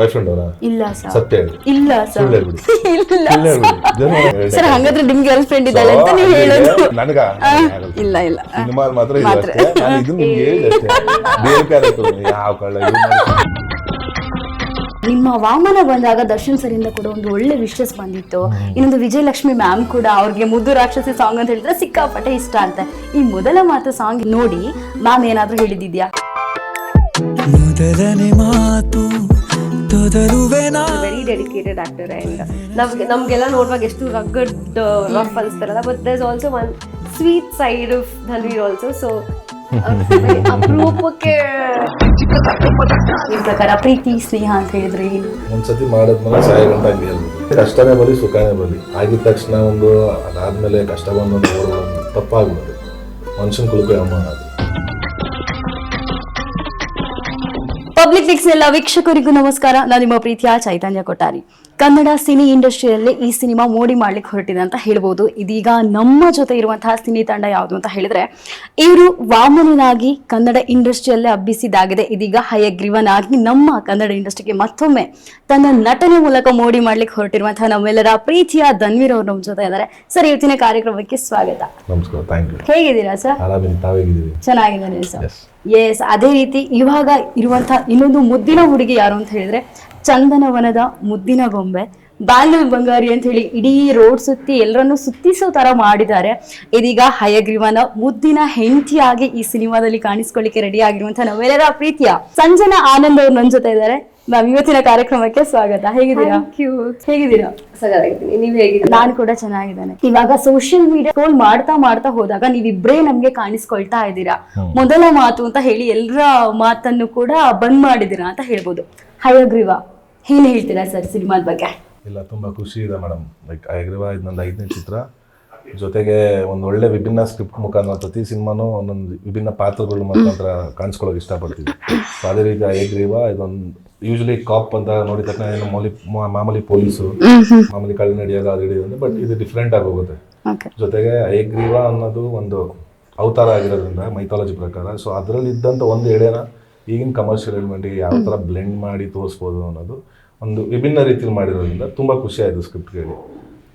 Boy friend ಅವರ ಇಲ್ಲ sir. ಸತ್ಯ ಹೇಳಿ, ಇಲ್ಲ ಸರ್. ಸುಳ್ಳು ಹೇಳ್ಬಿಡಿ, ಇಲ್ಲ ಸುಳ್ಳು ಹೇಳ್ಬಿಡಿ. ಸರ್, ಹಂಗಾದ್ರೆ ನಿಮ್ಗೆ ಗರ್ಲ್ ಫ್ರೆಂಡ್ ಇದ್ದಾಳೆ ಅಂತ ನೀವು ಹೇಳೋದು? ನನಗ ಇಲ್ಲ ಇಲ್ಲ. ಸಿನಿಮಾ ಮಾತ್ರ ಇದು ಅಷ್ಟೇ. ನಾನು ಇದು ನಿಮ್ಗೆ ಹೇಳಿದೆ ಅಷ್ಟೇ. ಬೇರೆ ಕ್ಯಾರೆಕ್ಟರ್ ಯಾವ ಕಳ್ಳ ನಿಮ್ಮ ವಾಮನ ಬಂದಾಗ ದರ್ಶನ್ ಸರಿಂದ ಕೂಡ ಒಂದು ಒಳ್ಳೆ ವಿಶಸ್ ಬಂದಿತ್ತು. ಇನ್ನೊಂದು ವಿಜಯಲಕ್ಷ್ಮಿ ಮ್ಯಾಮ್ ಕೂಡ ಅವ್ರಿಗೆ ಮುದ್ದು ರಾಕ್ಷಸಿ ಸಾಂಗ್ ಅಂತ ಹೇಳಿದ್ರೆ ಸಿಕ್ಕಾಪಟ್ಟೆ ಇಷ್ಟ ಅಂತ. ಈ ಮೊದಲ ಮಾತು ಸಾಂಗ್ ನೋಡಿ ಮ್ಯಾಮ್ ಏನಾದ್ರೂ ಹೇಳಿದ್ಯಾ? ಮೊದಲನೇ ಮಾತು ವೆರಿ ಡೆಡಿಕೇಟೆಡ್ ಆಕ್ಟರ್ ಅಂಡ್ ನಮ್ಗೆಲ್ಲ ನೋಡುವಾಗ ಎಷ್ಟು ರಗ್ಗಡ್ ರಫ್ ಅನಿಸ್ತಾರಲ್ಲ, but there is also one sweet side of Dhanveer also. So ಅಪರೂಪಕ್ಕೆ ನಿಮ್ ಪ್ರಕಾರ ಪ್ರೀತಿ ಸ್ನೇಹ ಅಂತ ಹೇಳಿದ್ರೆ ಏನು? ಒಂದ್ಸತಿ ಮಾಡಿದ್ಮೇಲೆ ಸಾಯ ಗಂಟ ಹಂಗೆ ಕಷ್ಟನೇ ಬರಲಿ ಸುಖನೇ ಬರಲಿ ಆಗಿದ ತಕ್ಷಣ ಒಂದು ಅದಾದ್ಮೇಲೆ ಕಷ್ಟ ಬಂದು ತಪ್ಪಾಗ್ಬೋದು. ಮನುಷ್ಯನ ಕುಲುಕು ಅಮ್ಮ. ಪಬ್ಲಿಕ್ ಲಿಕ್ಸ್ ಎಲ್ಲ ವೀಕ್ಷಕರಿಗೂ ನಮಸ್ಕಾರ. ನಾನು ನಿಮ್ಮ ಪ್ರೀತಿಯ ಚೈತನ್ಯ ಕೊಟ್ಟಾರಿ. ಕನ್ನಡ ಸಿನಿ ಇಂಡಸ್ಟ್ರಿಯಲ್ಲಿ ಈ ಸಿನಿಮಾ ಮೋಡಿ ಮಾಡ್ಲಿಕ್ಕೆ ಹೊರಟಿದೆ ಅಂತ ಹೇಳ್ಬೋದು. ಇದೀಗ ನಮ್ಮ ಜೊತೆ ಇರುವಂತಹ ಸಿನಿ ತಂಡ ಯಾವುದು ಅಂತ ಹೇಳಿದ್ರೆ, ಇವರು ವಾಮನನಾಗಿ ಕನ್ನಡ ಇಂಡಸ್ಟ್ರಿಯಲ್ಲೇ ಹಬ್ಬಿಸಿದಾಗಿದೆ. ಇದೀಗ ಹಯಗ್ರೀವನಾಗಿ ನಮ್ಮ ಕನ್ನಡ ಇಂಡಸ್ಟ್ರಿಗೆ ಮತ್ತೊಮ್ಮೆ ತನ್ನ ನಟನೆ ಮೂಲಕ ಮೋಡಿ ಮಾಡ್ಲಿಕ್ಕೆ ಹೊರಟಿರುವಂತಹ ನಮ್ಮೆಲ್ಲರ ಪ್ರೀತಿಯ ಧನ್ವೀರ್ ಅವರು ನಮ್ಮ ಜೊತೆ ಇದ್ದಾರೆ. ಸರ್, ಇವತ್ತಿನ ಕಾರ್ಯಕ್ರಮಕ್ಕೆ ಸ್ವಾಗತ. ನಮಸ್ಕಾರ. Thank you. ಹೇಗಿದ್ದೀರಾ ಸರ್? ಚೆನ್ನಾಗಿದ್ದೇನೆ ಸರ್. ಎಸ್, ಅದೇ ರೀತಿ ಇವಾಗ ಇರುವಂತಹ ಇನ್ನೊಂದು ಮುದ್ದಿನ ಹುಡುಗಿ ಯಾರು ಅಂತ ಹೇಳಿದ್ರೆ, ಚಂದನವನದ ಮುದ್ದಿನ ಗೊಂಬೆ, ಬ್ಯಾಂಗಲ್ ಬಂಗಾರಿ ಅಂತ ಹೇಳಿ ಇಡೀ ರೋಡ್ ಸುತ್ತಿ ಎಲ್ಲರನ್ನು ಸುತ್ತಿಸೋ ತರ ಮಾಡಿದ್ದಾರೆ. ಇದೀಗ ಹಯಗ್ರೀವನ ಮುದ್ದಿನ ಹೆಂಡತಿಯಾಗಿ ಈ ಸಿನಿಮಾದಲ್ಲಿ ಕಾಣಿಸ್ಕೊಳ್ಳಿಕ್ಕೆ ರೆಡಿ ಆಗಿರುವಂತಹ ನಾವೆಲ್ಲರ ಪ್ರೀತಿಯ ಸಂಜನಾ ಆನಂದ್ ಅವ್ರು ನನ್ನ ಜೊತೆ ಇದ್ದಾರೆ. ಮ್ಯಾಮ್, ಇವತ್ತಿನ ಕಾರ್ಯಕ್ರಮಕ್ಕೆ ಸ್ವಾಗತ. ಹೇಗಿದ್ದೀರಾ? ಹೇಗಿದ್ದೀರಾ? ನೀವ್ ಹೇಗಿದ್ದೀರಾ? ನಾನು ಕೂಡ ಚೆನ್ನಾಗಿದ್ದೇನೆ. ಇವಾಗ ಸೋಷಿಯಲ್ ಮೀಡಿಯಾ ಸ್ಕ್ರೋಲ್ ಮಾಡ್ತಾ ಹೋದಾಗ ನೀವಿಬ್ರೇ ನಮ್ಗೆ ಕಾಣಿಸ್ಕೊಳ್ತಾ ಇದ್ದೀರಾ. ಮೊದಲ ಮಾತು ಅಂತ ಹೇಳಿ ಎಲ್ಲರ ಮಾತನ್ನು ಕೂಡ ಬಂದ್ ಮಾಡಿದೀರಾ ಅಂತ ಹೇಳ್ಬೋದು. ಹಯಗ್ರೀವ ಏನ್ ಹೇಳ್ತೀರಾ ಸರ್ ಸಿನಿಮಾದ ಬಗ್ಗೆ? ಇಲ್ಲ, ತುಂಬಾ ಖುಷಿ ಇದೆ ಮೇಡಮ್. ಲೈಕ್ ಹಯಗ್ರೀವ ಇದು ನಂದು 5ನೇ ಚಿತ್ರ. ಜೊತೆಗೆ ಒಂದು ಒಳ್ಳೆ ವಿಭಿನ್ನ ಸ್ಕ್ರಿಪ್ಟ್ ಮುಖಾಂತರ ಪ್ರತಿ ಸಿನಿಮಾನು ಒಂದೊಂದು ವಿಭಿನ್ನ ಪಾತ್ರಗಳ ಮುಖಾಂತರ ಕಾಣಿಸ್ಕೊಳ್ಳೋಕೆ ಇಷ್ಟಪಡ್ತೀವಿ. ಸೊ ಅದೇ ರೀತಿ ಹಯಗ್ರೀವ ಇದೊಂದು ಯೂಶಲಿ ಕಾಪ್ ಅಂತ ನೋಡಿದ ತಕ್ಷಣ ಏನು ಮಾಮೂಲಿ ಪೊಲೀಸು ಮಾಮೂಲಿ ಕಳ್ಳ ನಡೆಯೋದು ಅದು ಹಿಡಿಯೋದು, ಬಟ್ ಇದು ಡಿಫ್ರೆಂಟ್ ಆಗಿ ಹೋಗುತ್ತೆ. ಜೊತೆಗೆ ಹಯಗ್ರೀವ ಅನ್ನೋದು ಒಂದು ಅವತಾರ ಆಗಿರೋದ್ರಿಂದ ಮೈಥಾಲಜಿ ಪ್ರಕಾರ, ಸೊ ಅದರಲ್ಲಿ ಇದ್ದಂಥ ಒಂದು ಎಳೆನ ಈಗಿನ ಕಮರ್ಷಿಯಲ್ ಎಲಿಮೆಂಟ್ಗೆ ಯಾವ ಥರ ಬ್ಲೆಂಡ್ ಮಾಡಿ ತೋರಿಸ್ಬೋದು ಅನ್ನೋದು ಒಂದು ವಿಭಿನ್ನ ರೀತಿಯಲ್ಲಿ ಮಾಡಿರೋದ್ರಿಂದ ತುಂಬ ಖುಷಿ ಆಯಿತು ಸ್ಕ್ರಿಪ್ಟ್ ಕೇಳಿ.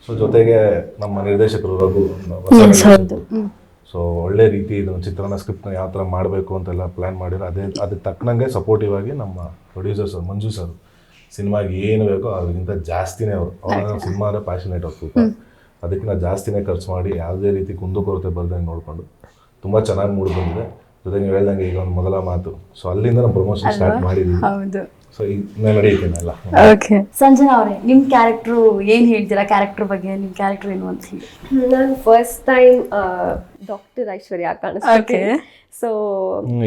ಸೊ ಜೊತೆಗೆ ನಮ್ಮ ನಿರ್ದೇಶಕರು ರಘು ಸೊ ಒಳ್ಳೆ ರೀತಿ ಇದು ಚಿತ್ರನ ಸ್ಕ್ರಿಪ್ಟ್ನ ಯಾವ ಥರ ಮಾಡಬೇಕು ಅಂತೆಲ್ಲ ಪ್ಲ್ಯಾನ್ ಮಾಡಿರೋ ಅದಕ್ಕೆ ತಕ್ಕನಂಗೆ ಸಪೋರ್ಟಿವ್ ಆಗಿ ನಮ್ಮ ಪ್ರೊಡ್ಯೂಸರ್ಸ್ ಮಂಜು ಸರ್ ಸಿನಿಮಾಗೆ ಏನು ಬೇಕೋ ಅದಕ್ಕಿಂತ ಜಾಸ್ತಿನೇ ಅವ್ರು ಸಿನಿಮಾ ಅಂದರೆ ಪ್ಯಾಷನೇಟ್ ಅವ್ರು ಅದಕ್ಕಿಂತ ಜಾಸ್ತಿನೇ ಖರ್ಚು ಮಾಡಿ ಯಾವುದೇ ರೀತಿ ಕುಂದುಕೊರತೆ ಬರ್ದಂಗೆ ನೋಡಿಕೊಂಡು ತುಂಬ ಚೆನ್ನಾಗಿ ಮೂಡಿ ಬಂದಿದೆ. ಜೊತೆಗೆ ನೀವು ಹೇಳ್ದಂಗೆ ಈಗ ಒಂದು ಮೊದಲ ಮಾತು, ಸೊ ಅಲ್ಲಿಂದ ನಾವು ಪ್ರಮೋಷನ್ ಸ್ಟಾರ್ಟ್ ಮಾಡಿದ್ದೀವಿ. ಸೊ ಈಗ ನಡೆಯುತ್ತೇನೆಲ್ಲ. ಓಕೆ, ಸಂಜನಾ ಅವರೇ, ನಿಮ್ಮ ಕ್ಯಾರೆಕ್ಟರ್ ಏನ್ ಹೇಳ್ತೀರಾ? ಕ್ಯಾರೆಕ್ಟರ್ ಬಗ್ಗೆ ನಿಮ್ಮ ಕ್ಯಾರೆಕ್ಟರ್ ಏನು ಅಂತ ಹೇಳಿ. ನಾನು ಫಸ್ಟ್ ಟೈಮ್ ಡಾಕ್ಟರ್ ಐಶ್ವರ್ಯ ಕಾಣಿಸ್ತೀನಿ. ಸೊ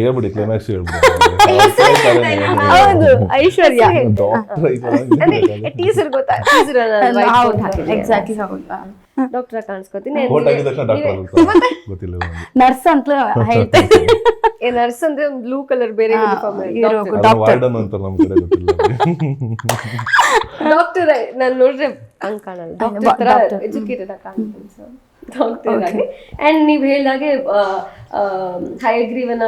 ಹೇಳ್ಬಿಡಿ, ಕ್ಲೈಮ್ಯಾಕ್ಸ್ ಹೇಳ್ಬಿಡಿ. ಹೌದು, ಐಶ್ವರ್ಯ ಎಕ್ಸಾಕ್ಟ್ಲಿ ಡಾಕ್ಟರ್ ಕಾಣಿಸ್ಕೊತೀನಿ. ನರ್ಸ್ ಅಂತ ಹೇಳ್ತಾರೆ. ನರ್ಸ್ ಅಂದ್ರೆ ಬ್ಲೂ ಕಲರ್ ಬೇರೆ ಡಾಕ್ಟರ್ ನಾನು ನೋಡ್ರೆ ಹಂಗ್ ಕಾಣಲ್ಲ, ಡಾಕ್ಟರ್ ತರ ಎಜುಕೇಟೆಡ್ ಆಗಿ ಕಾಣ್ತೀನಿ. ಡಾಕ್ಟರ್ ಆಗಿ ಅಂಡ್ ನೀವ್ ಹೇಳ್ದಾಗೆ ಹಯಗ್ರೀವನ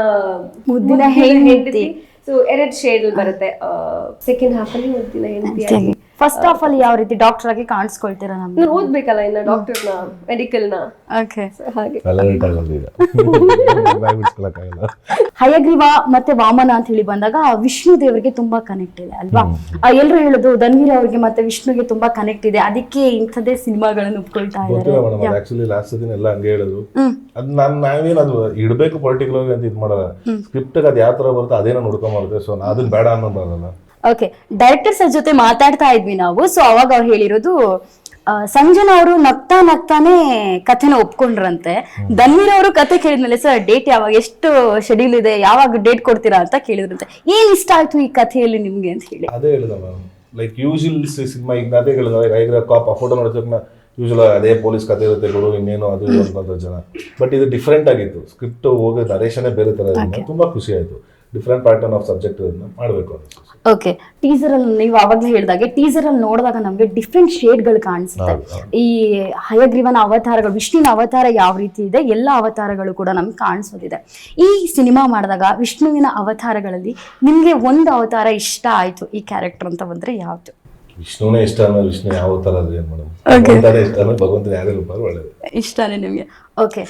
ಮುದ್ದಿನ ಹೆಂಡತಿ. ಸೊ 2 ಶೇಡ್ ಬರುತ್ತೆ. ಸೆಕೆಂಡ್ ಹಾಫ್ ಅಲ್ಲಿ ಮುದ್ದಿನ ಹೆಂಡತಿ. ಫಸ್ಟ್ ಹಾಫ್ ಅಲ್ಲಿ ಯಾವ ರೀತಿ ಡಾಕ್ಟರ್ ಆಗಿ ಕಾಣಿಸ್ಕೊಳ್ತೀರಾ? ನಮ್ಗೆ ಓದ್ಬೇಕಲ್ಲ ಇನ್ನ ಡಾಕ್ಟರ್ನ ಮೆಡಿಕಲ್ನ. ಓಕೆ, ಹಾಗೆ ಹಯಗ್ರೀವ ಮತ್ತೆ ವಾಮನ ಅಂತ ಹೇಳಿ ಬಂದಾಗ ವಿಷ್ಣು ದೇವರಿಗೆ ತುಂಬಾ ಕನೆಕ್ಟ್ ಇದೆ ಅಲ್ವಾ? ಎಲ್ರು ಹೇಳುದು ಧನ್ವೀರ್ ಅವ್ರಿಗೆ ಮತ್ತೆ ವಿಷ್ಣುಗೆ ತುಂಬಾ ಕನೆಕ್ಟ್ ಇದೆ, ಅದಕ್ಕೆ ಇಂಥದ್ದೇ ಸಿನಿಮಾಗಳನ್ನು ಒಪ್ಕೊಳ್ತಾ ಇದ್ದಾರೆ. ಆಕ್ಚುಲಿ ಲಾಸ್ಟ್ ದಿನ ಎಲ್ಲ ಹಂಗೆ ಹೇಳುದು. ಅದ್ ನಾವೇನು ಅದು ಇಡಬೇಕು ಪರ್ಟಿಕ್ಯುಲರ್ ಅಂತ ಇದು ಮಾಡಲ್ಲ. ಸ್ಕ್ರಿಪ್ಟ್ ಅದು ಯಾವ ತರ ಬರುತ್ತೆ ಅದೇನೋ ನೋಡ್ಕೊಂಡ್ ಬರುತ್ತೆ. ಸೊ ಅದನ್ನ ಬೇಡ ಅನ್ನೋದಲ್ಲ. ಓಕೆ, ಡೈರೆಕ್ಟರ್ ಸರ್ ಜೊತೆ ಮಾತಾಡ್ತಾ ಇದ್ವಿ ನಾವು. ಸೊ ಅವಾಗ ಅವ್ರು ಹೇಳಿರೋದು, ಸಂಜನಾ ಅವರು ನಗ್ತಾನೆ ಕಥೆನ ಒಪ್ಕೊಂಡ್ರಂತೆ. ಧನ್ವೀರ್ ಅವರು ಕತೆ ಕೇಳಿದ್ಮೇಲೆ, ಸರ್ ಡೇಟ್ ಯಾವಾಗ, ಎಷ್ಟು ಶೆಡ್ಯೂಲ್ ಇದೆ, ಯಾವಾಗ ಡೇಟ್ ಕೊಡ್ತೀರಾ ಅಂತ ಕೇಳಿದ್ರಂತೆ. ಏನ್ ಇಷ್ಟ ಆಯ್ತು ಈ ಕಥೆಯಲ್ಲಿ ನಿಮ್ಗೆ ಅಂತ ಹೇಳಿ? ಅದೇ ಹೇಳಿದ ಮ್ಯಾಮ್, ಲೈಕ್ ಯೂಶಲ್ ಸಿನಿಮಾ ಈಗ ಅದೇ ಹೇಳಿದ ಕಾಪ್ ಆ ಫೋಟೋ ನೋಡಿದ ಯೂಶಲ್ ಅದೇ ಪೊಲೀಸ್ ಕಥೆ ಇರುತ್ತೆ ಗುರು, ಇನ್ನೇನು ಅದು ಅಂತ ಜನ. ಬಟ್ ಇದು ಡಿಫ್ರೆಂಟ್ ಆಗಿತ್ತು. ಸ್ಕ್ರಿಪ್ಟ್ ಹೋಗೋ ನರೇಶನೇ ಬೇರೆ ತರ ತುಂಬಾ ಖುಷಿ ಆಯ್ತು. ಡಿಫ್ರೆಂಟ್ ಪ್ಯಾಟರ್ನ್ ಆಫ್ ಸಬ್ಜೆಕ್ಟ್ ಮಾಡಬೇಕು ಅಂತ. ಓಕೆ, ಟೀಸರ್ ಅಲ್ಲಿ ನೀವು ಅವಾಗಲೇ ಹೇಳಿದಾಗೆ ಟೀಸರ್ ಅಲ್ಲಿ ನೋಡಿದಾಗ ನಮಗೆ ಡಿಫ್ರೆಂಟ್ ಶೇಡ್ಗಳು ಕಾಣಿಸುತ್ತೆ. ಈ ಹಯಗ್ರೀವನ ಅವತಾರಗಳು, ವಿಷ್ಣುವಿನ ಅವತಾರ ಯಾವ ರೀತಿ ಇದೆ, ಎಲ್ಲ ಅವತಾರಗಳು ಕೂಡ ನಮ್ಗೆ ಕಾಣಿಸೋದಿದೆ. ಈ ಸಿನಿಮಾ ಮಾಡಿದಾಗ ವಿಷ್ಣುವಿನ ಅವತಾರಗಳಲ್ಲಿ ನಿಮ್ಗೆ ಒಂದು ಅವತಾರ ಇಷ್ಟ ಆಯ್ತು ಈ ಕ್ಯಾರೆಕ್ಟರ್ ಅಂತ ಬಂದ್ರೆ ಯಾವ್ದು? ವಿಷ್ಣುನೇ ಇಷ್ಟ ಅಂದ್ರೆ ವಿಷ್ಣು ಯಾವ ತರ ಏನ್ ಮೇಡಮ್, ಭಗವಂತನೇ ಇಷ್ಟ ಅಂದ್ರೆ ಭಗವಂತನ ಯಾರೇ ರೂಪ ಒಳ್ಳೇದು ಇಷ್ಟನೇ ನಿಮ್ಗೆ. ಓಕೆ,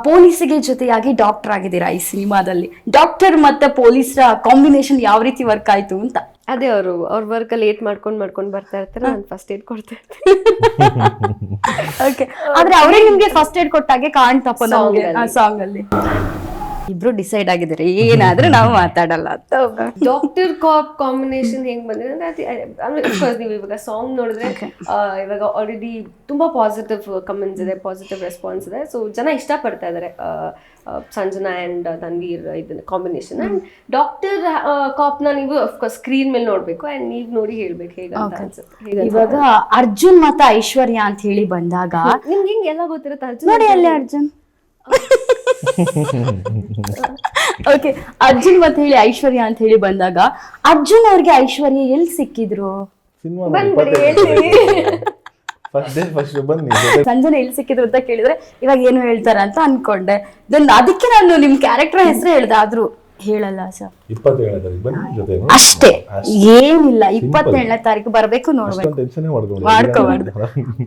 ಪೊಲೀಸಿಗೆ ಜೊತೆಯಾಗಿ ಡಾಕ್ಟರ್ ಆಗಿದ್ದೀರಾ ಈ ಸಿನಿಮಾದಲ್ಲಿ. ಡಾಕ್ಟರ್ ಮತ್ತೆ ಪೊಲೀಸರ ಕಾಂಬಿನೇಷನ್ ಯಾವ ರೀತಿ ವರ್ಕ್ ಆಯ್ತು ಅಂತ? ಅದೇ ಅವ್ರ ವರ್ಕ್ ಲೇಟ್ ಮಾಡ್ಕೊಂಡು ಬರ್ತಾ ಇರ್ತಾರೆ, ನಾನು ಫಸ್ಟ್ ಏಡ್ ಕೊಡ್ತಾ ಇರ್ತೀನಿ. ಓಕೆ, ಆದ್ರೆ ಅವರೇ ನಿಮ್ಗೆ ಫಸ್ಟ್ ಏಡ್ ಕೊಟ್ಟಾಗೆ ಕಾಣ್ತಪ್ಪ ನಮ್ಗೆ ಆ ಸಾಂಗ್ ಅಲ್ಲಿ. ಇಬ್ರು ಡಿಸೈಡ್ ಆಗಿದ್ದೀರಿ ಏನಾದ್ರೂ ನಾವು ಮಾತಾಡಲ್ಲ ಅಂತ. ಡಾಕ್ಟರ್ ಕಾಪ್ ಕಾಂಬಿನೇಷನ್ ಹೆಂಗ್ ಬಂದಿದೆ ಅಂದ್ರೆ ಅಫ್ಕೋರ್ಸ್ ನೀವು ಇವಾಗ ಸಾಂಗ್ ನೋಡಿದ್ರೆ ಇವಾಗ ಆಲ್ರೆಡಿ ತುಂಬಾ ಪಾಸಿಟಿವ್ ಕಮೆಂಟ್ಸ್ ಇದೆ, ಪಾಸಿಟಿವ್ ರೆಸ್ಪಾನ್ಸ್ ಇದೆ. ಸೊ ಜನ ಇಷ್ಟಪಡ್ತಾ ಇದಾರೆ ಸಂಜನಾ ಅಂಡ್ ತನ್ವೀರ್ ಇದನ್ನ ಕಾಂಬಿನೇಷನ್. ಅಂಡ್ ಡಾಕ್ಟರ್ ಕಾಪ್ನ ನೀವು ಅಫ್ಕೋರ್ಸ್ ಸ್ಕ್ರೀನ್ ಮೇಲೆ ನೋಡ್ಬೇಕು ಅಂಡ್ ನೀವ್ ನೋಡಿ ಹೇಳ್ಬೇಕು ಹೇಗಂತ ಅನ್ಸುತ್ತೆ. ಇವಾಗ ಅರ್ಜುನ್ ಮತ್ತೆ ಐಶ್ವರ್ಯ ಅಂತ ಹೇಳಿ ಬಂದಾಗ ನಿಮ್ಗೆ ಹಿಂಗ್ ಎಲ್ಲ ಗೊತ್ತಿರುತ್ತೆ ಅರ್ಜುನ್ ನೋಡಿ ಅಲ್ಲೇ ಅರ್ಜುನ್. ಓಕೆ, ಅರ್ಜುನ್ ಮತ್ತೆ ಹೇಳಿ ಐಶ್ವರ್ಯ ಅಂತ ಹೇಳಿ ಬಂದಾಗ ಅರ್ಜುನ್ ಅವ್ರಿಗೆ ಐಶ್ವರ್ಯ ಎಲ್ಲಿ ಸಿಕ್ಕಿದ್ರು? ಸಂಜನೆ ಎಲ್ಲಿ ಸಿಕ್ಕಿದ್ರು ಅಂತ ಕೇಳಿದ್ರೆ ಇವಾಗ ಏನು ಹೇಳ್ತಾರ ಅಂತ ಅನ್ಕೊಂಡೆ. ದೆನ್ ಅದಕ್ಕೆ ನಾನು ನಿಮ್ ಕ್ಯಾರೆಕ್ಟರ್ ಹೆಸರು ಹೇಳ್ದೆ, ಆದ್ರೂ ಹೇಳಲ್ಲ ಸರ್. 27ನೇ ತಾರೀಕು ಬನ್ನಿ ಜೊತೆ ಅಷ್ಟೇ, ಏನಿಲ್ಲ. 27ನೇ ತಾರೀಕು ಬರ್ಬೇಕು, ನೋಡ್ಬೇಕು, ಮಾಡ್ಕೋಬಾರ್ದು.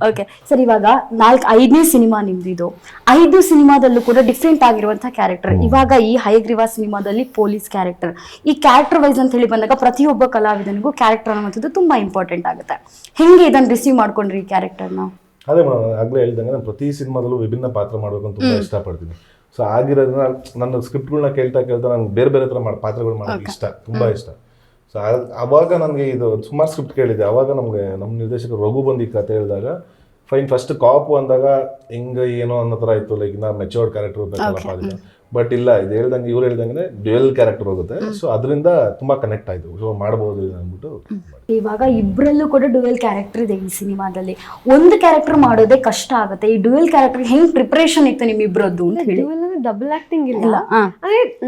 ಓಕೆ ಸರ್, ಇವಾಗ 5ನೇ ಸಿನಿಮಾ ನಿಮ್ದಿದು. 5 ಸಿನಿಮಾದಲ್ಲೂ ಕೂಡ ಡಿಫ್ರೆಂಟ್ ಆಗಿರುವಂತಹ ಕ್ಯಾರೆಕ್ಟರ್. ಇವಾಗ ಈ ಹಯಗ್ರೀವ ಸಿನಿಮಾದಲ್ಲಿ ಪೊಲೀಸ್ ಕ್ಯಾರೆಕ್ಟರ್. ಈ ಕ್ಯಾರೆಕ್ಟರ್ ವೈಸ್ ಅಂತ ಹೇಳಿ ಬಂದಾಗ ಪ್ರತಿಯೊಬ್ಬ ಕಲಾವಿದನಿಗೂ ಕ್ಯಾರೆಕ್ಟರ್ ಅನ್ನುವಂಥದ್ದು ತುಂಬಾ ಇಂಪಾರ್ಟೆಂಟ್ ಆಗುತ್ತೆ. ಹೆಂಗೆ ಇದನ್ನ ರಿಸೀವ್ ಮಾಡ್ಕೊಂಡ್ರಿ ಈ ಕ್ಯಾರೆಕ್ಟರ್ನ? ಅದೇ ಆಗ್ಲೇ ಹೇಳ್ದಂಗೆ ನಾನು ಪ್ರತಿ ಸಿನಿಮಾದಲ್ಲೂ ವಿಭಿನ್ನ ಪಾತ್ರ ಮಾಡ್ಬೇಕು ಅಂತ ತುಂಬಾ ಇಷ್ಟಪಡ್ತೀನಿ. ಸೊ ಆಗಿರೋದ್ರಿಂದ ನನ್ನ ಸ್ಕ್ರಿಪ್ಟ್ಗಳನ್ನ ಕೇಳ್ತಾ ನಂಗೆ ಬೇರೆ ಬೇರೆ ಥರ ಪಾತ್ರಗಳು ಮಾಡೋದು ಇಷ್ಟ, ತುಂಬಾ ಇಷ್ಟ. ಸೊ ಅವಾಗ ನನಗೆ ಇದು ಸುಮಾರು ಸ್ಕ್ರಿಪ್ಟ್ ಕೇಳಿದೆ. ಅವಾಗ ನಮ್ಮ ನಿರ್ದೇಶಕರು ರಘು ಬಂದು ಈ ಕತೆ ಹೇಳಿದಾಗ ಫೈನ್ ಫಸ್ಟ್ ಕಾಪು ಅಂದಾಗ ಹಿಂಗೆ ಏನೋ ಅನ್ನೋ ಥರ ಇತ್ತು, ಲೈಕ್ ನಾ ಮೆಚೋರ್ಡ್ ಕ್ಯಾರೆಕ್ಟರ್ ಬೇಕಲ್ಲಪ್ಪ ಅದಕ್ಕೆ. ಬಟ್ ಇಲ್ಲ, ಇದು ಹೇಳ್ದಂಗೆ ಇವ್ರು ಹೇಳ್ದಂಗೆ ಡ್ಯುಯಲ್ ಕ್ಯಾರೆಕ್ಟರ್ ಹೋಗುತ್ತೆ. ಸೊ ಅದರಿಂದ ತುಂಬಾ ಕನೆಕ್ಟ್ ಆಯ್ತು, ಸೊ ಮಾಡ್ಬೋದು ಅಂದ್ಬಿಟ್ಟು. ಇವಾಗ ಇಬ್ಬರಲ್ಲೂ ಕೂಡ ಡ್ಯುಯಲ್ ಕ್ಯಾರೆಕ್ಟರ್ ಇದೆ ಈ ಸಿನಿಮಾದಲ್ಲಿ. ಒಂದು ಕ್ಯಾರೆಕ್ಟರ್ ಮಾಡೋದೇ ಕಷ್ಟ ಆಗುತ್ತೆ. ಈ ಡ್ಯುಯಲ್ ಕ್ಯಾರೆಕ್ಟರ್ ಹೆಂಗ್ ಪ್ರಿಪರೇಷನ್ ಇತ್ತು ನಿಮ್ಮಿಬ್ರದ್ದು ಅಂತ ಹೇಳಿ? ಡಬಲ್ ಆಕ್ಟಿಂಗ್ ಇಲ್ಲ,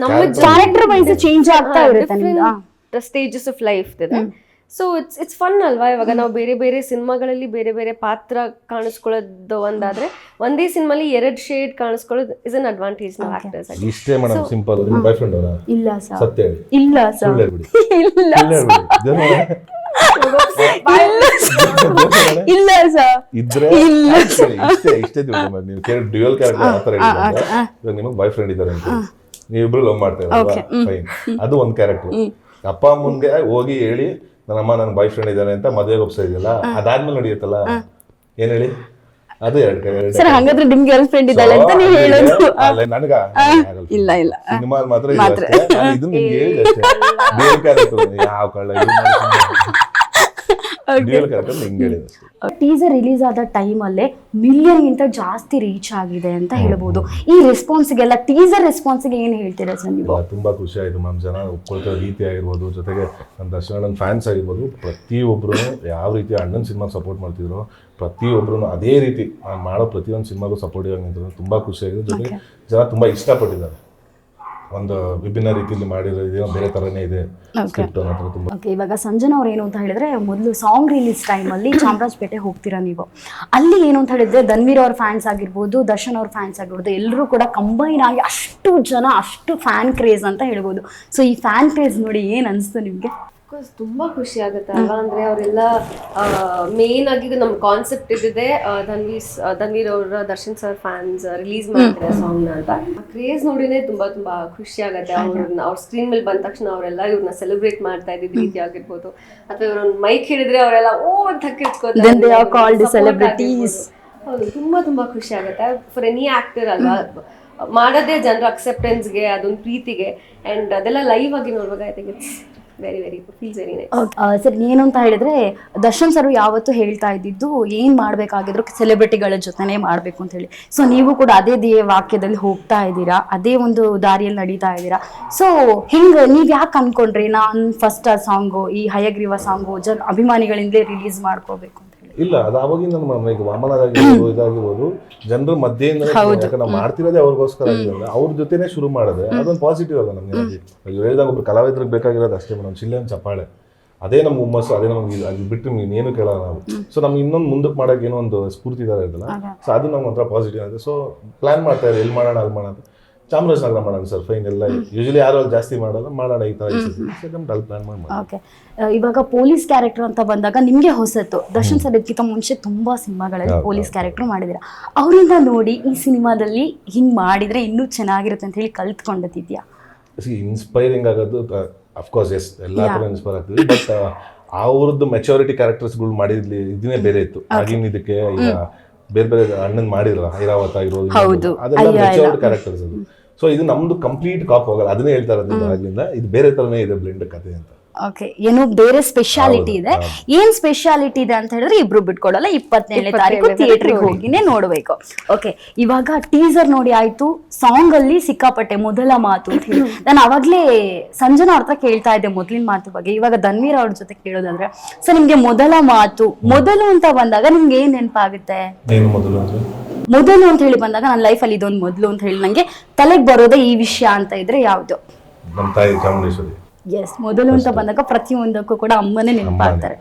ನಮ್ಮ ಕ್ಯಾರೆಕ್ಟರ್ ವೈಸ್ ಚೇಂಜ್ ಆಗ್ತಾ ಇರುತ್ತೆ, ಸ್ಟೇಜಸ್ ಆಫ್ ಲೈಫ್ ಇದೆ. ಸೊ ಇಟ್ಸ್ ಫನ್ ಅಲ್ವಾ? ಇವಾಗ ನಾವು ಬೇರೆ ಬೇರೆ ಸಿನಿಮಾಗಳಲ್ಲಿ ಬೇರೆ ಬೇರೆ ಪಾತ್ರ ಕಾಣಿಸ್ಕೊಳ್ಳೋದು ಒಂದಾದ್ರೆ, ಒಂದೇ ಸಿನಿಮಾಲಿ 2 ಶೇಡ್ ಕಾಣಿಸ್ಕೊಳ್ಳೋದು ಇಸ್ ಅನ್ ಅಡ್ವಾಂಟೇಜ್ ನಾವು ಆಕ್ಟರ್ಸ್ ಆಗಿ. ಇಷ್ಟೇ ಮೇಡಮ್, ಸಿಂಪಲ್. ನಿಮ್ಮ ಬಾಯ್ ಫ್ರೆಂಡ್ ಅವರಾ? ಇಲ್ಲ ಸರ್, ಸತ್ಯ ಹೇಳಿ. ಇಲ್ಲ ಸರ್, ಇಲ್ಲ ಸರ್, ಇದ್ರೆ ಇಷ್ಟೇ ನೀವು ಡ್ಯುಯಲ್ ಕ್ಯಾರೆಕ್ಟರ್ ಆ ಥರ ಹೇಳಿದ್ರೆ ಇವಾಗ ನಿಮಗೆ ಬಾಯ್ ಫ್ರೆಂಡ್ ಇದ್ದಾರೆ ಅಂತ ನೀವಿಬ್ರು ಲವ್ ಮಾಡ್ತಾ ಇದ್ದೀರಾ, ಫೈನ್, ಅದು ಒಂದು ಕ್ಯಾರೆಕ್ಟರ್. ಅಪ್ಪ ಅಮ್ಮನ್ಗೆ ಹೋಗಿ ಹೇಳಿ ನನ್ನಮ್ಮ ನನ್ನ ಬಾಯ್ ಫ್ರೆಂಡ್ ಇದ್ದಾನೆ ಅಂತ ಮದುವೆಗೆ ಒಪ್ಸಾ ಇದೆಯಲ್ಲ, ಅದಾದ್ಮೇಲೆ ನಡೆಯುತ್ತಲ್ಲ, ಏನ್ ಹೇಳಿ? ಅದು 2 ಸರ್. ಹಾಗಾದ್ರೆ ನಿಮ್ ಗರ್ಲ್ ಫ್ರೆಂಡ್ ಇದ್ದಾಳೆ ಅಂತ ನೀವು ಹೇಳೋದು? ನನಗ ಇಲ್ಲ ಇಲ್ಲ, ಸಿನಿಮಾ ಮಾತ್ರ ಇದು ನಿಮ್ಗೆ ಹೇಳಿದೆ ಅಷ್ಟೇ. ಡ್ಯುಯಲ್ ಕ್ಯಾರೆಕ್ಟರ್ ಯಾವ ಕಳ್ಳ ಟೀಸರ್ ರಿಲೀಸ್ ಆದ ಟೈಮಲ್ಲೇ ಮಿಲಿಯನ್ಗಿಂತ ಜಾಸ್ತಿ ರೀಚ್ ಆಗಿದೆ ಅಂತ ಹೇಳ್ಬೋದು. ಈ ರೆಸ್ಪಾನ್ಸ್ಗೆಲ್ಲ, ಟೀಸರ್ ರೆಸ್ಪಾನ್ಸ್ಗೆ ಏನ್ ಹೇಳ್ತೀರಾ ಸರ್ ನೀವು? ತುಂಬಾ ಖುಷಿ ಆಯ್ತು ಮ್ಯಾಮ್. ಜನ ಒಪ್ಕೊಳ್ತಿರೋ ರೀತಿ ಆಗಿರ್ಬೋದು, ಜೊತೆಗೆ ನನ್ನ ದರ್ಶನ ಫ್ಯಾನ್ಸ್ ಆಗಿರ್ಬೋದು, ಪ್ರತಿಯೊಬ್ರು ಯಾವ ರೀತಿ ಅಣ್ಣನ ಸಿನಿಮಾ ಸಪೋರ್ಟ್ ಮಾಡ್ತಿದ್ರು, ಪ್ರತಿಯೊಬ್ರು ಅದೇ ರೀತಿ ನಾನು ಮಾಡೋ ಪ್ರತಿಯೊಂದು ಸಿನಿಮಾಗೂ ಸಪೋರ್ಟಿವ್ ಆಗಿ ನಿಂತಿದ್ರು. ತುಂಬಾ ಖುಷಿ ಆಗಿದೆ. ಜೊತೆಗೆ ಜನ ತುಂಬಾ ಇಷ್ಟಪಟ್ಟಿದ್ದಾರೆ. ಒಂದು ವಿಭಿನ್ನ ರೀತಿಯಲ್ಲಿ ಮಾಡಿರೋ ಬೇರೆ ತರನೇ ಇದೆ ಸ್ಕ್ರಿಪ್ಟ್ ಅನ್ನೋ ತುಂಬಾ. ಓಕೆ, ಇವಾಗ ಸಂಜನಾ ಅವ್ರು ಏನು ಅಂತ ಹೇಳಿದ್ರೆ, ಮೊದಲು ಸಾಂಗ್ ರಿಲೀಸ್ ಟೈಮಲ್ಲಿ ಚಾಮರಾಜಪೇಟೆ ಹೋಗ್ತೀರಾ ನೀವು. ಅಲ್ಲಿ ಏನು ಅಂತ ಹೇಳಿದ್ರೆ ಧನ್ವೀರ್ ಅವ್ರ ಫ್ಯಾನ್ಸ್ ಆಗಿರ್ಬೋದು, ದರ್ಶನ್ ಅವ್ರ ಫ್ಯಾನ್ಸ್ ಆಗಿರ್ಬೋದು, ಎಲ್ಲರೂ ಕೂಡ ಕಂಬೈನ್ ಆಗಿ ಅಷ್ಟು ಜನ, ಅಷ್ಟು ಫ್ಯಾನ್ ಕ್ರೇಜ್ ಅಂತ ಹೇಳ್ಬೋದು. ಸೊ ಈ ಫ್ಯಾನ್ ಕ್ರೇಜ್ ನೋಡಿ ಏನ್ ಅನಿಸ್ತು ನಿಮ್ಗೆ? ತುಂಬಾ ಖುಷಿ ಆಗುತ್ತೆ ಅಲ್ವಾ? ಅಂದ್ರೆ ಅವರೆಲ್ಲ ಮೇನ್ ಆಗಿ ನಮ್ಮ ಕಾನ್ಸೆಪ್ಟ್ ಇದ್ದಿದೆ ಧನ್ವೀರ್ ಅವರ ದರ್ಶನ್ ಸರ್ ಫ್ಯಾನ್ಸ್ ರಿಲೀಸ್ ಮಾಡ್ತಾರೆ ಸಾಂಗ್ ನ ಅಂತ. ಕ್ರೇಜ್ ನೋಡಿನೇ ತುಂಬಾ ಖುಷಿ ಆಗುತ್ತೆ. ಅವ್ರ ಸ್ಕ್ರೀನ್ ಮೇಲೆ ಬಂದ ತಕ್ಷಣ ಅವರೆಲ್ಲ ಇವ್ರನ್ನ ಸೆಲೆಬ್ರೇಟ್ ಮಾಡ್ತಾ ಇದ್ದಿದ್ ರೀತಿ ಆಗಿರ್ಬೋದು, ಅಥವಾ ಇವ್ರನ್ನ ಮೈಕ್ ಹಿಡಿದ್ರೆ ಅವರೆಲ್ಲ ಓ ಅಂತ ಹೌದು, ತುಂಬಾ ಖುಷಿ ಆಗುತ್ತೆ. ಫಾರ್ ಎನಿ ಆಕ್ಟರ್ ಅಲ್ವಾ, ಮಾಡೋದೇ ಜನರ ಅಕ್ಸೆಪ್ಟೆನ್ಸ್ಗೆ, ಅದೊಂದು ಪ್ರೀತಿಗೆ, ಅಂಡ್ ಅದೆಲ್ಲ ಲೈವ್ ಆಗಿ ನೋಡುವಾಗ I think it's very feels very nice. Sir, ಏನು ಅಂತ ಹೇಳಿದ್ರೆ ದರ್ಶನ್ ಸರ್ ಯಾವತ್ತೂ ಹೇಳ್ತಾ ಇದ್ದಿದ್ದು ಏನ್ ಮಾಡ್ಬೇಕಾಗಿದ್ರು ಸೆಲೆಬ್ರಿಟಿಗಳ ಜೊತೆನೆ ಮಾಡ್ಬೇಕು ಅಂತ ಹೇಳಿ. ಸೊ ನೀವು ಕೂಡ ಅದೇ ವಾಕ್ಯದಲ್ಲಿ ಹೋಗ್ತಾ ಇದ್ದೀರಾ, ಅದೇ ಒಂದು ದಾರಿಯಲ್ಲಿ ನಡೀತಾ ಇದ್ದೀರಾ. ಸೊ ನೀವ್ ಯಾಕೆ ಅನ್ಕೊಂಡ್ರಿ ನಾನು ಫಸ್ಟ್ ಆ ಸಾಂಗು, ಈ ಹಯಗ್ರೀವ ಸಾಂಗು ಅಭಿಮಾನಿಗಳಿಂದಲೇ ರಿಲೀಸ್ ಮಾಡ್ಕೋಬೇಕು ಅಂತ ಹೇಳಿ? ಇಲ್ಲ ಅದು ಅವಾಗಿಂದ ಈಗ ವಾಮನದಾಗಿರ್ಬೋದು ಇದಾಗಿರ್ಬೋದು ಜನರ ಮಧ್ಯೆಯಿಂದ ಯಾಕಂದ್ರೆ ನಾವು ಮಾಡ್ತಿರೋದೇ ಅವ್ರಿಗೋಸ್ಕರ ಆಗಿರಲ್ಲ ಅವ್ರ ಜೊತೆನೆ ಶುರು ಮಾಡಿದ್ರೆ ಅದೊಂದು ಪಾಸಿಟಿವ್ ಅಲ್ಲ ನಮ್ಗೆ. ಈಗ ಹೇಳಿದಾಗ ಒಬ್ರು ಕಲಾವಿದ್ರಿಗೆ ಬೇಕಾಗಿರೋದು ಅಷ್ಟೇ ಮೇಡಮ್, ಚಿಲ್ಲೆ ಚಪ್ಪಾಳೆ, ಅದೇ ನಮ್ಮ ಹುಮ್ಮಸ್ಸು, ಅದೇ ನಮ್ಗೆ ಅದು ಬಿಟ್ಟು ಏನು ಕೇಳಲ್ಲ ನಾವು. ಸೊ ನಮ್ಗೆ ಇನ್ನೊಂದು ಮುಂದಕ್ಕೆ ಮಾಡೋಕೆ ಏನೋ ಒಂದು ಸ್ಫೂರ್ತಿ ಇದಾರೆ ಇರಲ್ಲ. ಸೊ ಅದು ನಮ್ಗೆ ಒಂಥರ ಪಾಸಿಟಿವ್ ಆಗುತ್ತೆ. ಸೊ ಪ್ಲಾನ್ ಮಾಡ್ತಾ ಇದ್ದಾರೆ, ಎಲ್ಲಿ ಮಾಡೋಣ ಅಲ್ಲಿ ಮಾಡೋಣ, ಚಾಮರಾಜನಗರ ಮಾಡೋಣ ಸರ್ ಫೈನ್ ಎಲ್ಲ. ಯೂಶಲಿ ಯಾರು ಅಲ್ಲಿ ಜಾಸ್ತಿ ಮಾಡೋದು ಮಾಡೋಣ ಈ ಥರ ಅಲ್ಲಿ ಪ್ಲಾನ್ ಮಾಡಿ. ಓಕೆ, ಇವಾಗ ಪೊಲೀಸ್ ಕ್ಯಾರೆಕ್ಟರ್ ಅಂತ ಬಂದಾಗ ನಿಮ್ಗೆ ಹೊಸತು. ದರ್ಶನ್ ಸರ್ ಇದಕ್ಕಿಂತ ಮುಂಚೆ ತುಂಬಾ ಸಿನಿಮಾಗಳಲ್ಲಿ ಪೊಲೀಸ್ ಕ್ಯಾರೆಕ್ಟರ್ ಮಾಡಿದಿರ. ಅವರಿಂದ ನೋಡಿ ಈ ಸಿನಿಮಾದಲ್ಲಿ ಹಿಂಗ್ ಮಾಡಿದ್ರೆ ಇನ್ನೂ ಚೆನ್ನಾಗಿರುತ್ತೆ ಅಂತ ಹೇಳಿ ಕಲ್ತ್ಕೊಂಡದಿದ್ಯಾ? ಇನ್ಸ್ಪೈರಿಂಗ್ ಆಗೋದು ಅಫ್ಕೋರ್ಸ್ ಎಸ್, ಎಲ್ಲ ಥರ ಇನ್ಸ್ಪೈರ್ ಆಗ್ತದೆ. ಬಟ್ ಅವ್ರದ್ದು ಮೆಚೂರಿಟಿ ಕ್ಯಾರೆಕ್ಟರ್ಸ್ಗಳು ಮಾಡಿದ್ಲಿ ಇದನ್ನೇ ಬೇರೆ ಇತ್ತು. ಆಗಿನ ಇದಕ್ಕೆ ಈಗ ಬೇರೆ ಬೇರೆ ಅಣ್ಣನ್ ಮಾಡಿರಲ್ಲ, ಐರಾವತ ಆಗಿರೋದು ಅದೆಲ್ಲ ಮೆಚೂರ್ಡ್ ಕ್ಯಾರೆಕ್ಟರ್ಸ್ ಅದು. ಸೊ ಇದು ನಮ್ದು ಕಂಪ್ಲೀಟ್ ಕಾಪ್ ಹೋಗಲ್ಲ, ಅದನ್ನೇ ಹೇಳ್ತಾ ಇರೋದ್ರಿಂದ ಆಗ್ಲಿಂದ ಇದು ಬೇರೆ ತರನೇ ಇದೆ ಬ್ಲೆಂಡ್ ಕತೆ ಅಂತ. ಓಕೆ, ಏನೋ ಬೇರೆ ಸ್ಪೆಷಾಲಿಟಿ ಇದೆ. ಏನ್ ಸ್ಪೆಷಾಲಿಟಿ ಇದೆ ಅಂತ ಹೇಳಿದ್ರೆ ಇಬ್ರು ಬಿಟ್ಕೊಡಲ್ಲ, 27ನೇ ತಾರೀಕು ಥಿಯೇಟರ್ಗೆ ಹೋಗಿನೇ ನೋಡ್ಬೇಕು. ಓಕೆ, ಇವಾಗ ಟೀಸರ್ ನೋಡಿ ಆಯ್ತು, ಸಾಂಗ್ ಅಲ್ಲಿ ಸಿಕ್ಕಾಪಟ್ಟೆ ಮೊದಲ ಮಾತು ಅಂತ ಹೇಳಿ ನಾನು ಅವಾಗ್ಲೇ ಸಂಜನಾ ಅವ್ರ ಹತ್ರ ಕೇಳ್ತಾ ಇದ್ದೆ ಮೊದಲಿನ ಮಾತು ಬಗ್ಗೆ. ಇವಾಗ ಧನ್ವೀರ್ ಅವ್ರ ಜೊತೆ ಕೇಳೋದಾದ್ರೆ, ಸೊ ನಿಮ್ಗೆ ಮೊದಲ ಮಾತು, ಮೊದಲು ಅಂತ ಬಂದಾಗ ನಿಮ್ಗೆ ಏನ್ ನೆನಪಾಗುತ್ತೆ? ಮೊದಲು ಅಂತ ಹೇಳಿ ಬಂದಾಗ ನನ್ನ ಲೈಫಲ್ಲಿ ಇದೊಂದು ಮೊದಲು ಅಂತ ಹೇಳಿ ನಂಗೆ ತಲೆಗೆ ಬರೋದೇ ಈ ವಿಷಯ ಅಂತ ಇದ್ರೆ ಯಾವ್ದು? ನಮ್ಮ ತಾಯಿ ಚಾಮುಂಡೇಶ್ವರಿ. ಎಸ್, ಮೊದಲು ಅಂತ ಬಂದಾಗ ಪ್ರತಿಯೊಂದಕ್ಕೂ ಕೂಡ ಅಮ್ಮನೇ ನೆನಪಾಗ್ತಾರೆ.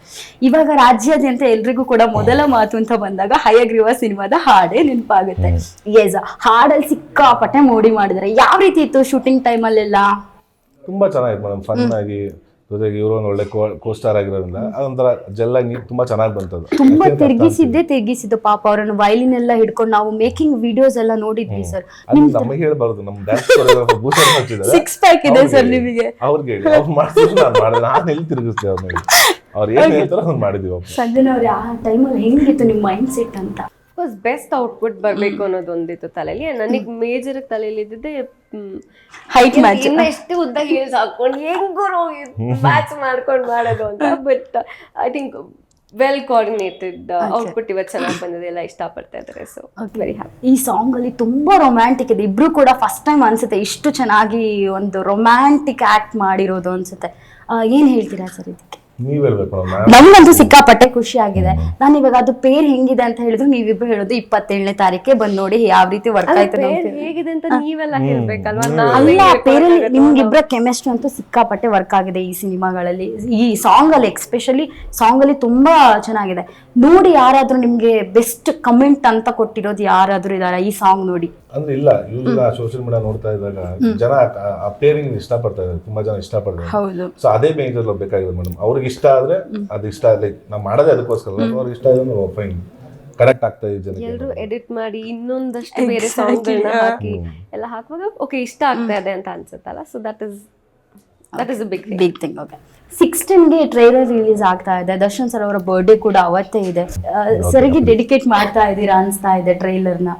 ಇವಾಗ ರಾಜ್ಯಾದ್ಯಂತ ಎಲ್ರಿಗೂ ಕೂಡ ಮೊದಲ ಮಾತು ಅಂತ ಬಂದಾಗ ಹಯಗ್ರೀವ ಸಿನಿಮಾದ ಹಾಡೇ ನೆನಪಾಗುತ್ತೆ. ಎಸ್, ಹಾಡಲ್ಲಿ ಸಿಕ್ಕಾಪಟ್ಟೆ ಮೋಡಿ ಮಾಡಿದ್ದಾರೆ. ಯಾವ ರೀತಿ ಇತ್ತು ಶೂಟಿಂಗ್ ಟೈಮಲ್ಲೆಲ್ಲ? ತುಂಬಾ ಚೆನ್ನಾಗಿತ್ತು ಮೇಡಮ್, ಫನ್ ಆಗಿ. ಜೊತೆಗೆ ಇವರು ಒಂದು ಒಳ್ಳೆ ಕೋಸ್ಟಾರ್ ಆಗಿರೋದ್ರಿಂದ ಅದೊಂಥರ ಜೆಲ್ಲಾಗಿ ತುಂಬಾ ಚೆನ್ನಾಗಿ ಬಂತದ್ದು. ತುಂಬಾ ತೆಗಿಸಿದ್ದು ಪಾಪ ಅವರನ್ನು ವೈಲಿನ್ ಎಲ್ಲ ಹಿಡ್ಕೊಂಡು ನಾವು ಮೇಕಿಂಗ್ ವಿಡಿಯೋಸ್ ಎಲ್ಲ ನೋಡಿದ್ವಿ ಸರ್. ನಮಗೆ ಹೇಳ್ಬಾರ್ದು, ನಮ್ಮ ಡ್ಯಾನ್ಸ್ ಕೊರಿಯೋಗ್ರಾಫರ್ ಭೂಷಣ್ ಮಾಡ್ತಿದ್ದಾರೆ, 6 ಪ್ಯಾಕ್ ಇದೆ ಸರ್ ನಿಮಗೆ. ಅವ್ರಿಗೆ ಹೇಳಿ, ಅವ್ರು ಮಾಡ್ತಿದ್ರು, ನಾನು ಮಾಡಿದೆ, ನಾನು ಎಲ್ಲಿ ತಿರುಗಿಸ್ತೆ ಅವ್ರನ್ನ, ಅವ್ರು ಏನ್ ಹೇಳ್ತಾರೋ ಅದನ್ನ ಮಾಡಿದೀವಿ. ಸಂಜನಾ ಅವ್ರೆ, ಆ ಟೈಮಲ್ಲಿ ಹೆಂಗಿತ್ತು ನಿಮ್ಮ ಮೈಂಡ್ ಸೆಟ್ ಅಂತ? ಬೆಸ್ಟ್ ಔಟ್ಪುಟ್ ಬರ್ಬೇಕು ಅನ್ನೋದು ಒಂದಿತ್ತು ತಲೆಯಲ್ಲಿ. ನನಗೆ ಮೇಜರ್ ತಲೆಯಲ್ಲಿ ಇದ್ದಿದ್ದೆ ಹೈಟ್ ಮ್ಯಾಚ್, ಎಷ್ಟು ಉದ್ದ ಹೀಲ್ಸ್ ಹಾಕೊಂಡು ಹೆಂಗರು ಮ್ಯಾಚ್ ಮಾಡ್ಕೊಂಡು ಮಾಡೋದು ಅಂತ. But I think well coordinated output ಇವತ್ತು ಚೆನ್ನಾಗಿ ಬಂದಿದೆ, ಎಲ್ಲ ಇಷ್ಟಪಡ್ತಾ ಇದ್ದಾರೆ. So very happy. ಈ ಸಾಂಗ್ ಅಲ್ಲಿ ತುಂಬಾ ರೊಮ್ಯಾಂಟಿಕ್ ಇದೆ. ಇಬ್ರು ಕೂಡ ಫಸ್ಟ್ ಟೈಮ್ ಅನ್ಸುತ್ತೆ ಇಷ್ಟು ಚೆನ್ನಾಗಿ ಒಂದು ರೊಮ್ಯಾಂಟಿಕ್ ಆಕ್ಟ್ ಮಾಡಿರೋದು ಅನ್ಸುತ್ತೆ. ಏನ್ ಹೇಳ್ತೀರಾ ಸರ್ ಇದಕ್ಕೆ? ನೀವ್ ಹೇಳ್ಬೇಕು. ನಮ್ಗಂತೂ ಸಿಕ್ಕಾಪಟ್ಟೆ ಖುಷಿ ಆಗಿದೆ. ನಾನು ಇವಾಗ ಅದು ಪೇರ್ ಹೆಂಗಿದೆ ಅಂತ ಹೇಳಿದ್ರು ನೀವಿಬ್ರು ಹೇಳೋದು 27ನೇ ತಾರೀಕೆ ಬಂದ್ ನೋಡಿ ಯಾವ ರೀತಿ ವರ್ಕ್ ಆಯ್ತು ಹೇಗಿದೆ ಅಂತ ನೀವೆಲ್ಲ ಹೇಳ್ಬೇಕಲ್ವಾ? ಅಲ್ಲ, ಪೇರಲ್ಲಿ ನಿಮ್ಗಿಬ್ರ ಕೆಮಿಸ್ಟ್ರಿ ಅಂತೂ ಸಿಕ್ಕಾಪಟ್ಟೆ ವರ್ಕ್ ಆಗಿದೆ ಈ ಸಿನಿಮಾಗಳಲ್ಲಿ. ಈ ಸಾಂಗ್ ಅಲ್ಲಿ ಎಕ್ಸ್ಪೆಷಲಿ ಸಾಂಗ್ ಅಲ್ಲಿ ತುಂಬಾ ಚೆನ್ನಾಗಿದೆ. ನೋಡಿ ಯಾರಾದ್ರೂ ನಿಮ್ಗೆ ಬೆಸ್ಟ್ ಕಮೆಂಟ್ ಅಂತ ಕೊಟ್ಟಿರೋದು ಯಾರಾದ್ರೂ ಇದಾರ ಈ ಸಾಂಗ್ ನೋಡಿ? ಅಂದ್ರೆ ಇಲ್ಲ, ಯೂಶಲಿ ಸೋಷಿಯಲ್ ಮೀಡಿಯಾ ನೋಡ್ತಾ ಇದ್ದಾಗ ಜನ ಆ ಪೇರಿಂಗ್ ಇಷ್ಟಪಡ್ತಾ ಇದ್ದಾರೆ, ತುಂಬಾ ಜನ ಇಷ್ಟಪಡ್ತಾರೆ. ಸೊ ಅದೇ ಮೇಜರ್ ಬೇಕಾಗಿದೆ ಮೇಡಮ್. ಅವ್ರಿಗೆ ಇಷ್ಟ ಆದ್ರೆ ಅದು ಇಷ್ಟ, ಲೈಕ್ ನಾವು ಮಾಡೋದೇ ಅದಕ್ಕೋಸ್ಕರ. ಅವ್ರಿಗೆ ಇಷ್ಟ ಆದ್ರೆ ಫೈನ್, ಕರೆಕ್ಟ್ ಆಗ್ತಾ ಇದೆ ಜನಕ್ಕೆ. ಎಲ್ಲರೂ ಎಡಿಟ್ ಮಾಡಿ ಇನ್ನೊಂದಷ್ಟು ಬೇರೆ ಸಾಂಗ್ಗಳನ್ನ ಹಾಕಿ ಎಲ್ಲ ಹಾಕುವಾಗ ಓಕೆ ಇಷ್ಟ ಆಗ್ತಾ ಇದೆ ಅಂತ ಅನ್ಸುತ್ತಲ್ಲ. So that is big thing. Okay, 16ಗೆ ಟ್ರೈಲರ್ ರಿಲೀಸ್ ಆಗ್ತಾ ಇದೆ. ದರ್ಶನ್ ಸರ್ ಅವರ ಬರ್ಡೇ ಕೂಡ ಅವತ್ತೇ ಇದೆ. ಸರಿಗೆ ಡೆಡಿಕೇಟ್ ಮಾಡ್ತಾ ಇದ್ದೀರಾ ಅನ್ಸ್ತಾ ಇದೆ ಟ್ರೈಲರ್ನ?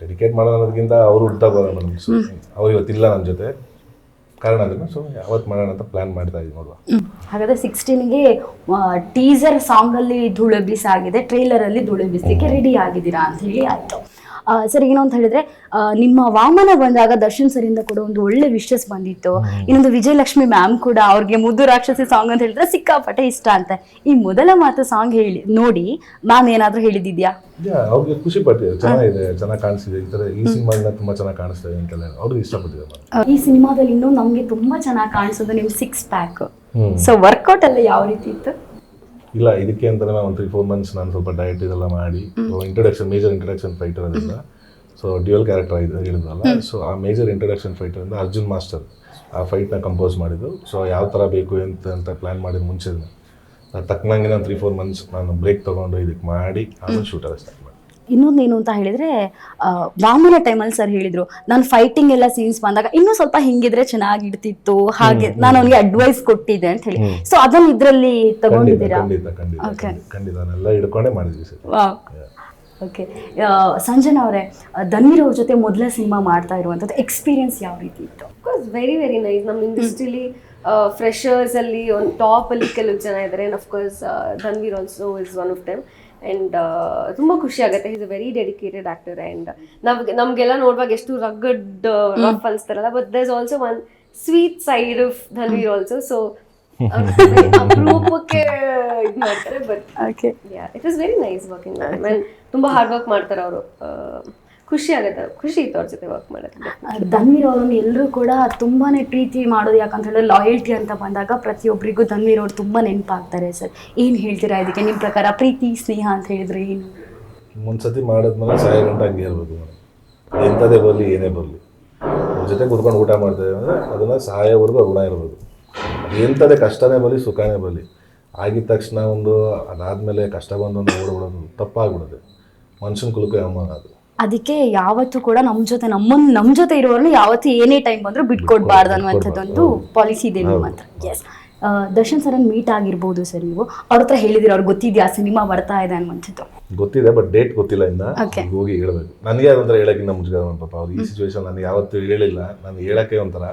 ಡೆಡಿಕೇಟ್ ಮಾಡೋದಕ್ಕಿಂತ ಅವ್ರು ಹುಡ್ತಾ ಬರೋಣ ಮೇಡಮ್. ಅವ್ರು ಇವತ್ತಿಲ್ಲ ನನ್ನ ಜೊತೆ, ಕಾರಣ ಅದನ್ನು ಸೊ ಯಾವತ್ತು ಮಾಡೋಣ ಅಂತ ಪ್ಲಾನ್ ಮಾಡ್ತಾ ಇದ್ದೀವಿ ನೋಡುವ. ಹಾಗಾದ್ರೆ 16ಗೆ ಟೀಸರ್ ಸಾಂಗ್ ಅಲ್ಲಿ ಧೂಳು ಬಿಸಾಗಿದೆ, ಟ್ರೈಲರ್ ಅಲ್ಲಿ ಧೂಳು ಬಿಸಲಿಕ್ಕೆ ರೆಡಿ ಆಗಿದ್ದೀರಾ ಅಂತ ಹೇಳಿ ಆಯ್ತು. ಸರ್, ಏನು ಅಂತ ಹೇಳಿದ್ರೆ ನಿಮ್ಮ ವಾಮನ ಬಂದಾಗ ದರ್ಶನ್ ಸರ್ ಇಂದ ಕೂಡ ಒಂದು ಒಳ್ಳೆ ವಿಶಸ್ ಬಂದಿತ್ತು. ಇನ್ನೊಂದು ವಿಜಯಲಕ್ಷ್ಮಿ ಮ್ಯಾಮ್ ಕೂಡ ಅವ್ರಿಗೆ ಮುದ್ದು ರಾಕ್ಷಸಿ ಸಾಂಗ್ ಅಂತ ಹೇಳಿದ್ರೆ ಸಿಕ್ಕಾಪಟ್ಟೆ ಇಷ್ಟ ಅಂತ. ಈ ಮೊದಲ ಮಾತು ಸಾಂಗ್ ಹೇಳಿ ನೋಡಿ ಮ್ಯಾಮ್ ಏನಾದ್ರೂ ಹೇಳಿದ್ಯಾ? ಅವ್ರಿಗೆ ಖುಷಿ ಪಟ್ಟಿದೆ, ಚೆನ್ನಾಗಿದೆ, ಚೆನ್ನಾಗಿ ಕಾಣಿಸ್ತಿದೆ, ಈ ತರ ಈ ಸಿನಿಮಾದಿಂದ ತುಂಬಾ ಚೆನ್ನಾಗಿ ಕಾಣಿಸ್ತಾ ಇದೆ ಅಂತೆಲ್ಲ ಅವ್ರಿಗೆ ಇಷ್ಟಪಟ್ಟಿದ್ದಾರೆ. ಈ ಸಿನಿಮಾದಲ್ಲಿ ಇನ್ನೂ ನಮ್ಗೆ ತುಂಬಾ ಚೆನ್ನಾಗಿ ಕಾಣಿಸೋದು ನಿಮ್ 6 ಪ್ಯಾಕ್. ಸೊ ವರ್ಕೌಟ್ ಎಲ್ಲ ಯಾವ ರೀತಿ ಇತ್ತು? ಇಲ್ಲ, ಇದಕ್ಕೆ ಅಂತಾನೆ ಒಂದು 3-4 ಮಂತ್ಸ್ ನಾನು ಸ್ವಲ್ಪ ಡಯಟ್ ಇದೆಲ್ಲ ಮಾಡಿ ಮೇಜರ್ ಇಂಟ್ರಡಕ್ಷನ್ ಫೈಟರ್ ಅದರಿಂದ. ಸೊ ಡ್ಯೂಯಲ್ ಕ್ಯಾರೆಕ್ಟರ್ ಹೇಳಿದ್ವಲ್ಲ, ಸೊ ಆ ಮೇಜರ್ ಇಂಟ್ರಡಕ್ಷನ್ ಫೈಟರ್ ಇಂದ ಅರ್ಜುನ್ ಮಾಸ್ಟರ್ ಆ ಫೈಟ್ನ ಕಂಪೋಸ್ ಮಾಡಿದ್ದು. ಸೊ ಯಾವ ಥರ ಬೇಕು ಅಂತ ಪ್ಲ್ಯಾನ್ ಮಾಡಿದ ಮುಂಚೆ ತಕ್ಕನಂಗೆ ನಾನು 3-4 ಮಂತ್ಸ್ ನಾನು ಬ್ರೇಕ್ ತೊಗೊಂಡು ಇದಕ್ಕೆ ಮಾಡಿ ಆಮೇಲೆ ಶೂಟರ್ ಸ್ಟಾರ್ಟ್ ಮಾಡಿ. ಇನ್ನೊಂದೇನು ಅಂತ ಹೇಳಿದ್ರೆ ವಾಮನ ಟೈಮಲ್ಲಿ ಸರ್ ಹೇಳಿದ್ರು ನಾನು ಫೈಟಿಂಗ್ ಎಲ್ಲ ಸೀನ್ಸ್ ಬಂದಾಗ ಇನ್ನೂ ಸ್ವಲ್ಪ ಹಿಂಗಿದ್ರೆ ಚೆನ್ನಾಗಿರ್ತಿತ್ತು, ಹಾಗೆ ನಾನು ಅವ್ನಿಗೆ ಅಡ್ವೈಸ್ ಕೊಟ್ಟಿದ್ದೆ ಅಂತ ಹೇಳಿ. ಸೊ ಅದನ್ನ ಇದ್ರಲ್ಲಿ ತಗೊಂಡಿದ್ದೀರಾ? ಖಂಡಿತ ಎಲ್ಲ ಹಿಡ್ಕೊಂಡೇ ಮಾಡಿದ್ವಿ ಸರ್. ಓಕೆ, ಸಂಜನಾ ಅವರೇ, ಧನ್ವೀರ್ ಅವ್ರ ಜೊತೆ ಮೊದಲ ಸಿನಿಮಾ ಮಾಡ್ತಾ ಇರುವಂಥದ್ದು ಎಕ್ಸ್ಪೀರಿಯನ್ಸ್ ಯಾವ ರೀತಿ ಇತ್ತು? Of course very very nice. ನಮ್ಮ ಇಂಡಸ್ಟ್ರಿಲಿ ಫ್ರೆಷರ್ಸ್ ಅಲ್ಲಿ ಒಂದು ಟಾಪ್ ಅಲ್ಲಿ ಕೆಲವು ಜನ ಇದ್ದಾರೆ. And of course Dhanveer also is one of them. And ತುಂಬ ಖುಷಿ ಆಗುತ್ತೆ. Is a very dedicated actor. And ನಮಗೆಲ್ಲ ನೋಡುವಾಗ ಎಷ್ಟು ರಗ್ಗಡ್ ರಫ್ ಅನಿಸ್ತಾರಲ್ಲ, but there is also one sweet side of Dhanveer also. So ಅಪರೂಪಕ್ಕೆ ಇದು ಮಾಡ್ತಾರೆ. But okay it was very nice working ತುಂಬಾ ಹಾರ್ಡ್ ವರ್ಕ್ ಮಾಡ್ತಾರೆ ಅವರು. ಖುಷಿ ಆಗುತ್ತೆ, ಖುಷಿ ಇತ್ತು ಅವ್ರ ಜೊತೆ ವರ್ಕ್ ಮಾಡೋಕ್ಕೆ. ಧನ್ವೀರ್ ಅವ್ರನ್ನ ಎಲ್ಲರೂ ಕೂಡ ತುಂಬಾನೇ ಪ್ರೀತಿ ಮಾಡೋದು, ಯಾಕಂತ ಹೇಳಿದ್ರೆ ಲಾಯಲ್ಟಿ ಅಂತ ಬಂದಾಗ ಪ್ರತಿಯೊಬ್ಬರಿಗೂ ಧನ್ವೀರ್ ಅವ್ರು ತುಂಬಾ ನೆನಪಾಗ್ತಾರೆ ಸರ್. ಏನು ಹೇಳ್ತೀರಾ ಇದಕ್ಕೆ? ನಿಮ್ಮ ಪ್ರಕಾರ ಪ್ರೀತಿ ಸ್ನೇಹ ಅಂತ ಹೇಳಿದ್ರೆ ಏನು? ಒಂದ್ಸತಿ ಮಾಡಿದ್ಮೇಲೆ ಸಾಯೋ ಗಂಟೆ ಹಂಗೆ ಇರ್ಬೇಕು ಮೇಡಮ್. ಎಂಥದೇ ಬರಲಿ ಏನೇ ಬರಲಿ ಅವ್ರ ಜೊತೆ ಕುತ್ಕೊಂಡು ಊಟ ಮಾಡ್ತೇವೆ ಅಂದರೆ ಅದನ್ನು ಸಹಾಯವರೆಗೂ ಋಣ ಇರಬೇಕು. ಎಂಥದೇ ಕಷ್ಟನೇ ಬರಲಿ ಸುಖನೇ ಬರಲಿ, ಆಗಿದ ತಕ್ಷಣ ಅದಾದಮೇಲೆ ಕಷ್ಟ ಬಂದು ಓಡಬಿಡೋದು ತಪ್ಪಾಗ್ಬಿಡೋದು. ಮನುಷ್ಯನ ಕುಲಕ್ಕೆ ಅಮ್ಮನ ಅದು. ಅದಕ್ಕೆ ಯಾವತ್ತೂ ಕೂಡ ನಮ್ಮ ಜೊತೆ ಇರೋರನ್ನ ಯಾವತ್ತೂ ಏನೇ ಟೈಮ್ ಬಂದರೂ ಬಿಟ್ಕೊಡ್ಬಾರ್ದು ಅನ್ನುವಂಥದ್ದೊಂದು ಪಾಲಿಸಿ ಇದೆ ನಿಮ್ಮ ಹತ್ರ. ಎಸ್. ದರ್ಶನ್ ಸರನ್ನು ಮೀಟ್ ಆಗಿರ್ಬೋದು ಸರ್ ನೀವು, ಅವ್ರ ಹತ್ರ ಹೇಳಿದಿರ ಅವ್ರಿಗೆ ಗೊತ್ತಿದೆಯಾ ಸಿನಿಮಾ ಬರ್ತಾ ಇದೆ ಅನ್ನುವಂಥದ್ದು? ಗೊತ್ತಿದೆ, ಬಟ್ ಡೇಟ್ ಗೊತ್ತಿಲ್ಲ ಇನ್ನ. ಹೋಗಿ ಹೇಳ್ಬೇಕು. ನನಗೆ ಅದೊಂಥರ ಹೇಳಕ್ಕಿಂತ ಮುಂಚೆ ಪಾಪ ಅವ್ರು ಈ ಸಿಚುವೇಶನ್ ನನಗೆ ಯಾವತ್ತೂ ಹೇಳಿಲ್ಲ. ನಾನು ಹೇಳಕ್ಕೆ ಒಂಥರ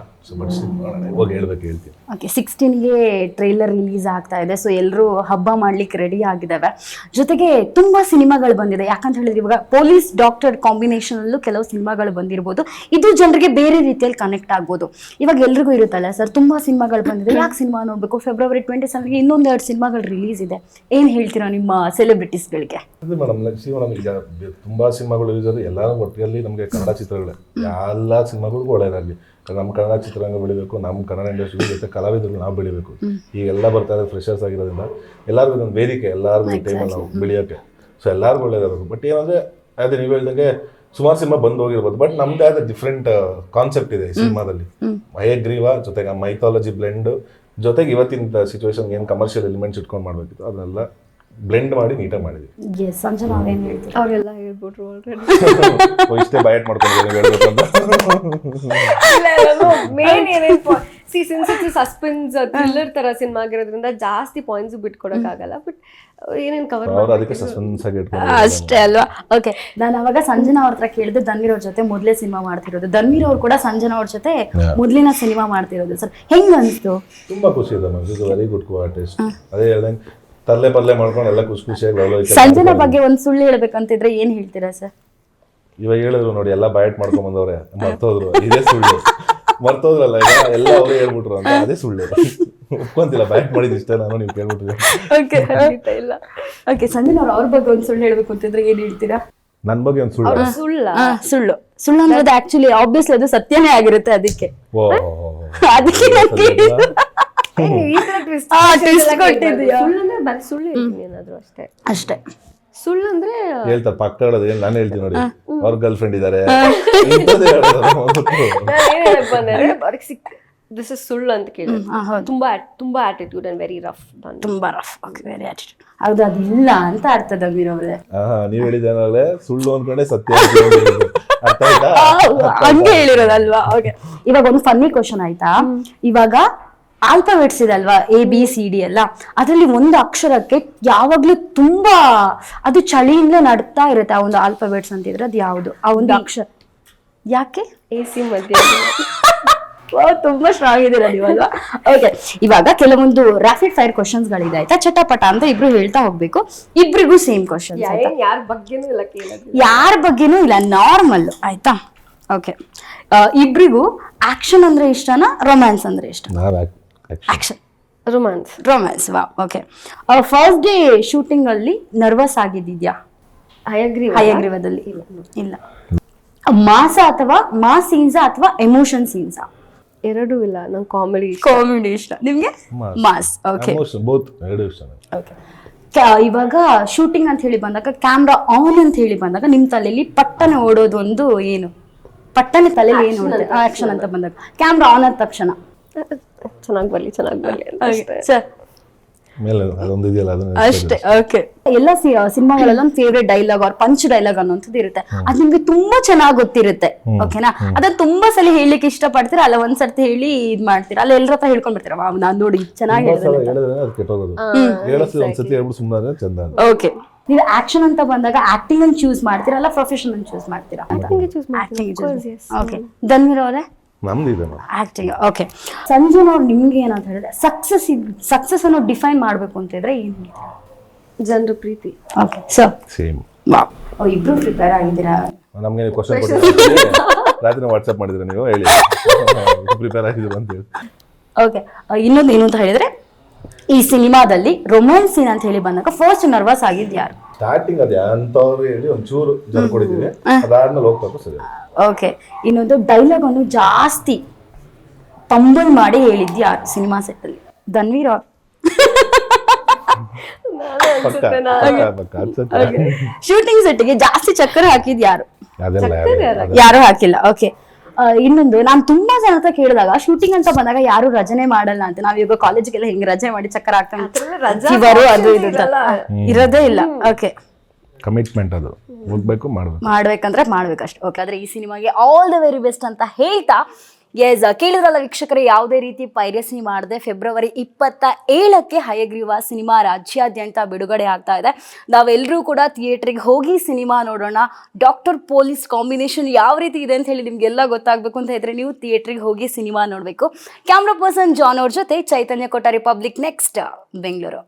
ಹೋಗಿ ಹೇಳ್ಬೇಕು, ಹೇಳ್ತೀನಿ. ಓಕೆ, 16ಗೆ ಟ್ರೈಲರ್ ರಿಲೀಸ್ ಆಗ್ತಾ ಇದೆ. ಸೊ ಎಲ್ಲರೂ ಹಬ್ಬ ಮಾಡ್ಲಿಕ್ಕೆ ರೆಡಿ ಆಗಿದ್ದಾವೆ. ಜೊತೆಗೆ ತುಂಬಾ ಸಿನಿಮಾಗಳು ಬಂದಿದೆ. ಯಾಕಂತ ಹೇಳಿದ್ರೆ ಇವಾಗ ಪೊಲೀಸ್ ಡಾಕ್ಟರ್ ಕಾಂಬಿನೇಷನ್ ಅಲ್ಲೂ ಕೆಲವು ಸಿನಿಮಾಗಳು ಬಂದಿರ್ಬೋದು. ಇದು ಜನರಿಗೆ ಬೇರೆ ರೀತಿಯಲ್ಲಿ ಕನೆಕ್ಟ್ ಆಗ್ಬೋದು. ಇವಾಗ ಎಲ್ರಿಗೂ ಇರುತ್ತಲ್ಲ ಸರ್, ತುಂಬಾ ಸಿನಿಮಾಗಳು ಬಂದಿದೆ, ಯಾಕೆ ಸಿನಿಮಾ ನೋಡ್ಬೇಕು? ಫೆಬ್ರವರಿ 27ಗೆ ಇನ್ನೊಂದೆರಡು ಸಿನಿಮಾಗಳು ರಿಲೀಸ್ ಇದೆ. ಏನ್ ಹೇಳ್ತೀರಾ ನಿಮ್ಮ ಸೆಲೆಬ್ರಿಟೀಸ್ಗಳಿಗೆ? ಮೇಡಮ್ ಈಗ ತುಂಬಾ ಸಿನಿಮಾಗಳು ರಿಲೀಸ್ ಆದ್ರೆ ಎಲ್ಲರೂ ಒಟ್ಟಿನಲ್ಲಿ ನಮಗೆ ಕನ್ನಡ ಚಿತ್ರಗಳೇ, ಎಲ್ಲ ಸಿನಿಮಾಗಳಿಗೂ ಒಳ್ಳೆಯದಾಗಲಿ. ನಮ್ಮ ಕನ್ನಡ ಚಿತ್ರರಂಗ ಬೆಳಿಬೇಕು, ನಮ್ಮ ಕನ್ನಡ ಇಂಡಸ್ಟ್ರಿ ಜೊತೆ ಕಲಾವಿದರು ನಾವು ಬೆಳಿಬೇಕು. ಈಗೆಲ್ಲ ಬರ್ತಾ ಇರೋದು ಫ್ರೆಶರ್ಸ್ ಆಗಿರೋದ್ರಿಂದ ಎಲ್ಲರಿಗೂ ಇದೊಂದು ವೇದಿಕೆ, ಎಲ್ಲರಿಗೂ ಈ ಟೈಮಲ್ಲಿ ನಾವು ಬೆಳೆಯೋಕ್ಕೆ. ಸೊ ಎಲ್ಲರಿಗೂ ಒಳ್ಳೇದಾಗಬೇಕು. ಬಟ್ ಏನಂದರೆ ಅದೇ ನೀವು ಹೇಳ್ದಂಗೆ ಸುಮಾರು ಸಿನಿಮಾ ಬಂದು ಹೋಗಿರ್ಬೋದು, ಬಟ್ ನಮ್ದೇ ಆದ ಡಿಫ್ರೆಂಟ್ ಕಾನ್ಸೆಪ್ಟ್ ಇದೆ ಈ ಸಿನಿಮಾದಲ್ಲಿ. ಹಯಗ್ರೀವ ಜೊತೆಗೆ ಮೈಥಾಲಜಿ ಬ್ಲೆಂಡ್ ಜೊತೆಗೆ ಇವತ್ತಿನ ಸಿಚುವೇಶನ್ ಏನು ಕಮರ್ಷಿಯಲ್ ಎಲಿಮೆಂಟ್ಸ್ ಇಟ್ಕೊಂಡು ಮಾಡಬೇಕಿತ್ತು ಅದನ್ನೆಲ್ಲ ಬ್ಲೆಂಡ್ ಮಾಡಿ ನೀಟಾಗಿ ಮಾಡಿದ್ವಿ. ಸಂಜನಾ ಅವ್ರೇನು ಹೇಳ್ತೀವಿ? ಅವರೆಲ್ಲ ಹೇಳ್ಬಿಟ್ರು ಆಲ್ರೆಡಿ. ಇಷ್ಟೇ ಬಯಟ್ ಮಾಡ್ಕೊಂಡು ಹೇಳ್ಬೇಕು ಅಂತ. ಮೇನ್ ಏನೇನು ಸಿನ್ಸ್ ಸಸ್ಪೆನ್ಸ್ ಥ್ರಿಲ್ಲರ್ ತರ ಸಿನಿಮಾ ಆಗಿರೋದ್ರಿಂದ ಜಾಸ್ತಿ ಪಾಯಿಂಟ್ಸ್ ಬಿಟ್ಕೊಡಕ್ಕಾಗಲ್ಲ. ಬಟ್ ಏನೇನು ಕವರ್ ಅದಕ್ಕೆ ಸಸ್ಪೆನ್ಸ್ ಆಗಿ ಇಟ್ಕೊಂಡು ಅಷ್ಟೇ ಅಲ್ವಾ? ಓಕೆ, ನಾನು ಅವಾಗ ಸಂಜನಾ ಅವ್ರ ಹತ್ರ ಕೇಳಿದೆ, ಧನ್ವೀರ್ ಅವ್ರ ಜೊತೆ ಮೊದಲೇ ಸಿನಿಮಾ ಮಾಡ್ತಿರೋದು. ಧನ್ವೀರ್ ಅವ್ರು ಕೂಡ ಸಂಜನಾ ಅವ್ರ ಜೊತೆ ಮೊದಲಿನ ಸಿನಿಮಾ ಮಾಡ್ತಿರೋದು ಸರ್. ಹೆಂಗ್ ಅನಿಸ್ತು? ತುಂಬಾ ಖುಷಿ ಇದೆ ಮ್ಯಾಮ್. ಇದು ವೆರಿ ಗುಡ್ ಆರ್ಟಿಸ್ಟ್. ಅದೇ ಹೇಳ್ದಂಗೆ ತರ್ಲೆ ಪಲ್ಲೆ ಮಾಡ್ಕೊಂಡು ಎಲ್ಲ ಖುಷಿಯಾಗಿ. ಸಂಜನಾ ಬಗ್ಗೆ ಒಂದು ಸುಳ್ಳು ಹೇಳ್ಬೇಕಂತಿದ್ರೆ ಏನ್ ಹೇಳ್ತೀರಾ ಸರ್? ಇವಾಗ ಹೇಳಿದ್ರು ನೋಡಿ, ಎಲ್ಲ ಬಯಟ್ ಮಾಡ್ಕೊಂಡ್ ಬಂದವ್ರೆ, ಮರ್ತೋದ್ರು. ಇದೇ ಸುಳ್ಳು, ಮರ್ತೋದ್ರಲ್ಲ ಈಗ ಎಲ್ಲ ಅವರೇ ಹೇಳ್ಬಿಟ್ರು ಅಂತ. ಅದೇ ಸುಳ್ಳು, ಒಪ್ಕೊಂತಿಲ್ಲ. ಬಯಟ್ ಮಾಡಿದ್ ಇಷ್ಟ ನಾನು, ನೀವು ಕೇಳ್ಬಿಟ್ರಿ. ಇಲ್ಲ. ಓಕೆ, ಸಂಜನಾ ಅವ್ರ ಬಗ್ಗೆ ಒಂದು ಸುಳ್ಳು ಹೇಳ್ಬೇಕು ಅಂತಿದ್ರೆ ಏನ್ ಹೇಳ್ತೀರಾ? ನನ್ ಬಗ್ಗೆ ಒಂದು ಸುಳ್ಳು ಅಂದ್ರೆ ಆಕ್ಚುಲಿ ಆಬ್ವಿಯಸ್ಲಿ ಅದು ಸತ್ಯನೇ ಆಗಿರುತ್ತೆ. ಅದಕ್ಕೆ ಅಷ್ಟೇ. ಸುಳ್ಳು ಅಂದ್ರೆ ಹೇಳ್ತಾರೆ ಪಕ್ಕ ಹೇಳೋದು. ನಾನು ಹೇಳ್ತೀನಿ ನೋಡಿ, ಅವ್ರ ಗರ್ಲ್ ಫ್ರೆಂಡ್ ಇದಾರೆ, ದಿಸ್ ಇಸ್ ಸುಳ್ಳು ಅಂತ ಕೇಳಿ ತುಂಬಾ ಆಟಿಟ್ಯೂಡ್ ಅಂಡ್ ವೆರಿ ರಫ್. ತುಂಬಾ ರಫ್, ವೆರಿ ಆಟಿಟ್ಯೂಡ್. ಹೌದು, ಅದಿಲ್ಲ ಅಂತ ಅರ್ಥ ಧನ್ವೀರ್ ಅವರೇ. ನೀವ್ ಹೇಳಿದ್ರೆ ಸುಳ್ಳು ಅನ್ಕೊಂಡೆ ಸತ್ಯ ಹಂಗೆ ಹೇಳಿರೋದಲ್ವಾ? ಓಕೆ, ಇವಾಗ ಒಂದು ಫನ್ನಿ ಕ್ವಶನ್ ಆಯ್ತಾ? ಇವಾಗ ಆಲ್ಫಾಬೆಟ್ಸ್ ಇದೆ ಅಲ್ವಾ, ABCD ಎಲ್ಲ, ಅದರಲ್ಲಿ ಒಂದು ಅಕ್ಷರಕ್ಕೆ ಯಾವಾಗ್ಲೂ ತುಂಬಾ ಅದು ಚಳಿಯಿಂದಲೇ ನಡ್ತಾ ಇರುತ್ತೆ. ಆ ಒಂದು ಆಲ್ಫಾಬೆಟ್ಸ್ ಅಂತಿದ್ರೆ ಅದು ಯಾವುದು? ಆ ಒಂದು ಅಕ್ಷರ ಯಾಕೆ? AC ಮಧ್ಯ. ತುಂಬಾ ಸ್ಟ್ರಾಂಗ್ ಇದೀರ ನೀವಲ್ವಾ? ಓಕೆ, ಇವಾಗ ಕೆಲವೊಂದು ರ್ಯಾಪಿಡ್ ಫೈರ್ ಕ್ವಶನ್ಸ್ ಗಳಿದೆ ಆಯ್ತಾ? ಚಟಪಟ ಅಂತ ಇಬ್ರು ಹೇಳ್ತಾ ಹೋಗ್ಬೇಕು. ಇಬ್ರಿಗೂ ಸೇಮ್ ಕ್ವಶನ್, ಯಾರ ಬಗ್ಗೆನೂ ಇಲ್ಲ ಕೇಳೋದು, ಯಾರ ಬಗ್ಗೆನೂ ಇಲ್ಲ, ನಾರ್ಮಲ್ ಆಯ್ತಾ? ಓಕೆ, ಇಬ್ರಿಗೂ ಆಕ್ಷನ್ ಅಂದ್ರೆ ಇಷ್ಟನಾ, ರೊಮ್ಯಾನ್ಸ್ ಅಂದ್ರೆ ಇಷ್ಟ? Action, romance. ವಾ, ಓಕೆ. ಫಸ್ಟ್ ಡೇ ಶೂಟಿಂಗ್ ಅಲ್ಲಿ ನರ್ವಸ್ ಆಗಿದ್ಯಾ? ಹಯಗ್ರೀವದಲ್ಲಿ ಇಲ್ಲ. ಮಾಸ್ ಸೀನ್ಸ್ ಅಥವಾ ಎಮೋಷನ್ ಸೀನ್ಸ್? ಎರಡೂ ಇಲ್ಲ, ನಂಗೆ ಕಾಮಿಡಿ ಇಷ್ಟ. ನಿಮ್ಗೆ ಮಾಸ್? Okay, okay. ಇವಾಗ ಶೂಟಿಂಗ್ ಅಂತ ಹೇಳಿ ಬಂದಾಗ, ಕ್ಯಾಮ್ರಾ ಆನ್ ಅಂತ ಹೇಳಿ ಬಂದಾಗ ನಿಮ್ ತಲೆಯಲ್ಲಿ ಪಟ್ಟನೆ ಓಡೋದು ಒಂದು ಏನು? ಪಟ್ಟನೆ ತಲೆಯಲ್ಲಿ ಏನು ಓಡುತ್ತೆ ಆಕ್ಷನ್ ಅಂತ ಬಂದಾಗ? ಕ್ಯಾಮ್ರಾ ಆನ್ ಆದ ತಕ್ಷಣ ಚೆನ್ನಾಗಿ ಬರ್ಲಿ ಅಷ್ಟೇ. ಓಕೆ, ಎಲ್ಲ ಸಿನಿಮಾಗಳೆಲ್ಲ ಒಂದು ಫೇವ್ರೇಟ್ ಡೈಲಾಗ್ ಅವ್ರ ಪಂಚ್ ಡೈಲಾಗ್ ಅನ್ನೋಂಥದ್ದು ಇರುತ್ತೆ. ಅದು ನಿಮ್ಗೆ ತುಂಬಾ ಚೆನ್ನಾಗಿ ಗೊತ್ತಿರುತ್ತೆ, ಓಕೆನಾ? ಅದನ್ನ ತುಂಬಾ ಸಲ ಹೇಳಲಿಕ್ಕೆ ಇಷ್ಟಪಡ್ತೀರಾ, ಅಲ್ಲ ಒಂದ್ಸರ್ತಿ ಹೇಳಿ ಇದ್ ಮಾಡ್ತೀರಾ, ಅಲ್ಲ ಎಲ್ಲರ ಹತ್ರ ಹೇಳ್ಕೊಂಡ್ ಬರ್ತೀರಾ, ನಾನ್ ನೋಡಿ ಚೆನ್ನಾಗಿ ಓಕೆ. ನೀವು ಆಕ್ಷನ್ ಅಂತ ಬಂದಾಗ ಆಕ್ಟಿಂಗ್ ಅನ್ನು ಚೂಸ್ ಮಾಡ್ತೀರಾ, ಅಲ್ಲ ಪ್ರೊಫೆಷನ್ ಅನ್ನು ಚೂಸ್ ಮಾಡ್ತೀರಾ? ಓಕೆ, ಧನ್ವೀರ್ ಅವರೇ? ಆಕ್ಟಿಂಗ್. ಓಕೆ, ಸಂಜನಾ ಅವ್ರು ನಿಮ್ಗೆ ಏನಂತ ಹೇಳಿದ್ರೆ ಸಕ್ಸಸ್ ಅನ್ನೋ ಡಿಫೈನ್ ಮಾಡ್ಬೇಕು ಅಂತಿದ್ರೆ ಏನ್ ಹೇಳ್ತೀರಾ? ಜನರ ಪ್ರೀತಿ. Okay, sir same. ಇಬ್ರು ಪ್ರಿಪೇರ್ ಆಗಿದ್ದೀರಾ? ನಮ್ಗೆ ಕ್ವಶನ್ ರಾತ್ರಿ ವಾಟ್ಸ್ಆಪ್ ಮಾಡಿದ್ರೆ ನೀವು ಹೇಳಿ ಪ್ರಿಪೇರ್ ಆಗಿದ್ದೀರಾ ಅಂತ ಹೇಳಿ. ಓಕೆ, ಇನ್ನೊಂದು ಏನು ಅಂತ ಹೇಳಿದ್ರೆ ಈ ಸಿನಿಮಾದಲ್ಲಿ ರೊಮ್ಯಾನ್ಸ್ ಸೀನ್ ಅಂತ ಹೇಳಿ ಬಂದಾಗ ಫಸ್ಟ್ ನರ್ವಸ್ ಆಗಿದ್ ಯಾರು? ಸ್ಟಾರ್ಟಿಂಗ್ ಅದೇ ಅಂತವ್ರು ಹೇಳಿ ಒಂಚೂರು ಜನ ಕೊಡಿದೀವಿ, ಅದಾದ್ಮೇಲೆ ಹೋಗ್ಬೇಕು ಸರಿ. ಓಕೆ, ಇನ್ನೊಂದು ಡೈಲಾಗ್ ಅನ್ನು ಜಾಸ್ತಿ ಪಂಬಲ್ ಮಾಡಿ ಹೇಳಿದ್ ಯಾರು ಸಿನಿಮಾ ಸೆಟ್ ಅಲ್ಲಿ? ಧನ್ವೀರ್ ಅವ್ರು. ಶೂಟಿಂಗ್ ಸೆಟ್ಗೆ ಜಾಸ್ತಿ ಚಕ್ಕರ್ ಹಾಕಿದ್ ಯಾರು? ಯಾರು ಹಾಕಿಲ್ಲ. ಓಕೆ, ಇನ್ನೊಂದು ನಾನು ತುಂಬಾ ಜನ ಹತ್ರ ಕೇಳಿದಾಗ ಶೂಟಿಂಗ್ ಅಂತ ಬಂದಾಗ ಯಾರು ರಜನೆ ಮಾಡಲ್ಲ ಅಂತ. ನಾವ್ ಇವಾಗ ಕಾಲೇಜ್ಗೆಲ್ಲ ಹೆಂಗ್ ರಜೆ ಮಾಡಿ ಚಕ್ಕರ್ ಹಾಕ್ತಾನೆ, ಅದು ಇದು ಇರೋದೇ ಇಲ್ಲ. ಓಕೆ, ಕಮಿಟ್ಮೆಂಟ್ ಅದು, ಹೋಗ್ಬೇಕು ಮಾಡ್ಬೇಕಂದ್ರೆ ಮಾಡ್ಬೇಕಷ್ಟು. ಓಕೆ, ಆದ್ರೆ ಈ ಸಿನಿಮಾಗೆ ಆಲ್ ದ ವೆರಿ ಬೆಸ್ಟ್ ಅಂತ ಹೇಳ್ತಾ, ಎಸ್ ಕೇಳಿದ್ರಲ್ಲ ವೀಕ್ಷಕರೇ, ಯಾವುದೇ ರೀತಿ ಪೈರಸಿ ಮಾಡದೆ ಫೆಬ್ರವರಿ 27ಕ್ಕೆ ಹಯಗ್ರೀವ ಸಿನಿಮಾ ರಾಜ್ಯಾದ್ಯಂತ ಬಿಡುಗಡೆ ಆಗ್ತಾ ಇದೆ. ನಾವೆಲ್ಲರೂ ಕೂಡ ಥಿಯೇಟ್ರಿಗೆ ಹೋಗಿ ಸಿನಿಮಾ ನೋಡೋಣ. ಡಾಕ್ಟರ್ ಪೊಲೀಸ್ ಕಾಂಬಿನೇಷನ್ ಯಾವ ರೀತಿ ಇದೆ ಅಂತ ಹೇಳಿ ನಿಮ್ಗೆಲ್ಲ ಗೊತ್ತಾಗಬೇಕು ಅಂತ ಹೇಳಿದ್ರೆ ನೀವು ಥಿಯೇಟ್ರಿಗೆ ಹೋಗಿ ಸಿನಿಮಾ ನೋಡಬೇಕು. ಕ್ಯಾಮ್ರಾ ಪರ್ಸನ್ ಜಾನ್ ಅವ್ರ ಜೊತೆ ಚೈತನ್ಯ ಕೊಟ್ಟಾರಿ, ಪಬ್ಲಿಕ್ ನೆಕ್ಸ್ಟ್, ಬೆಂಗಳೂರು.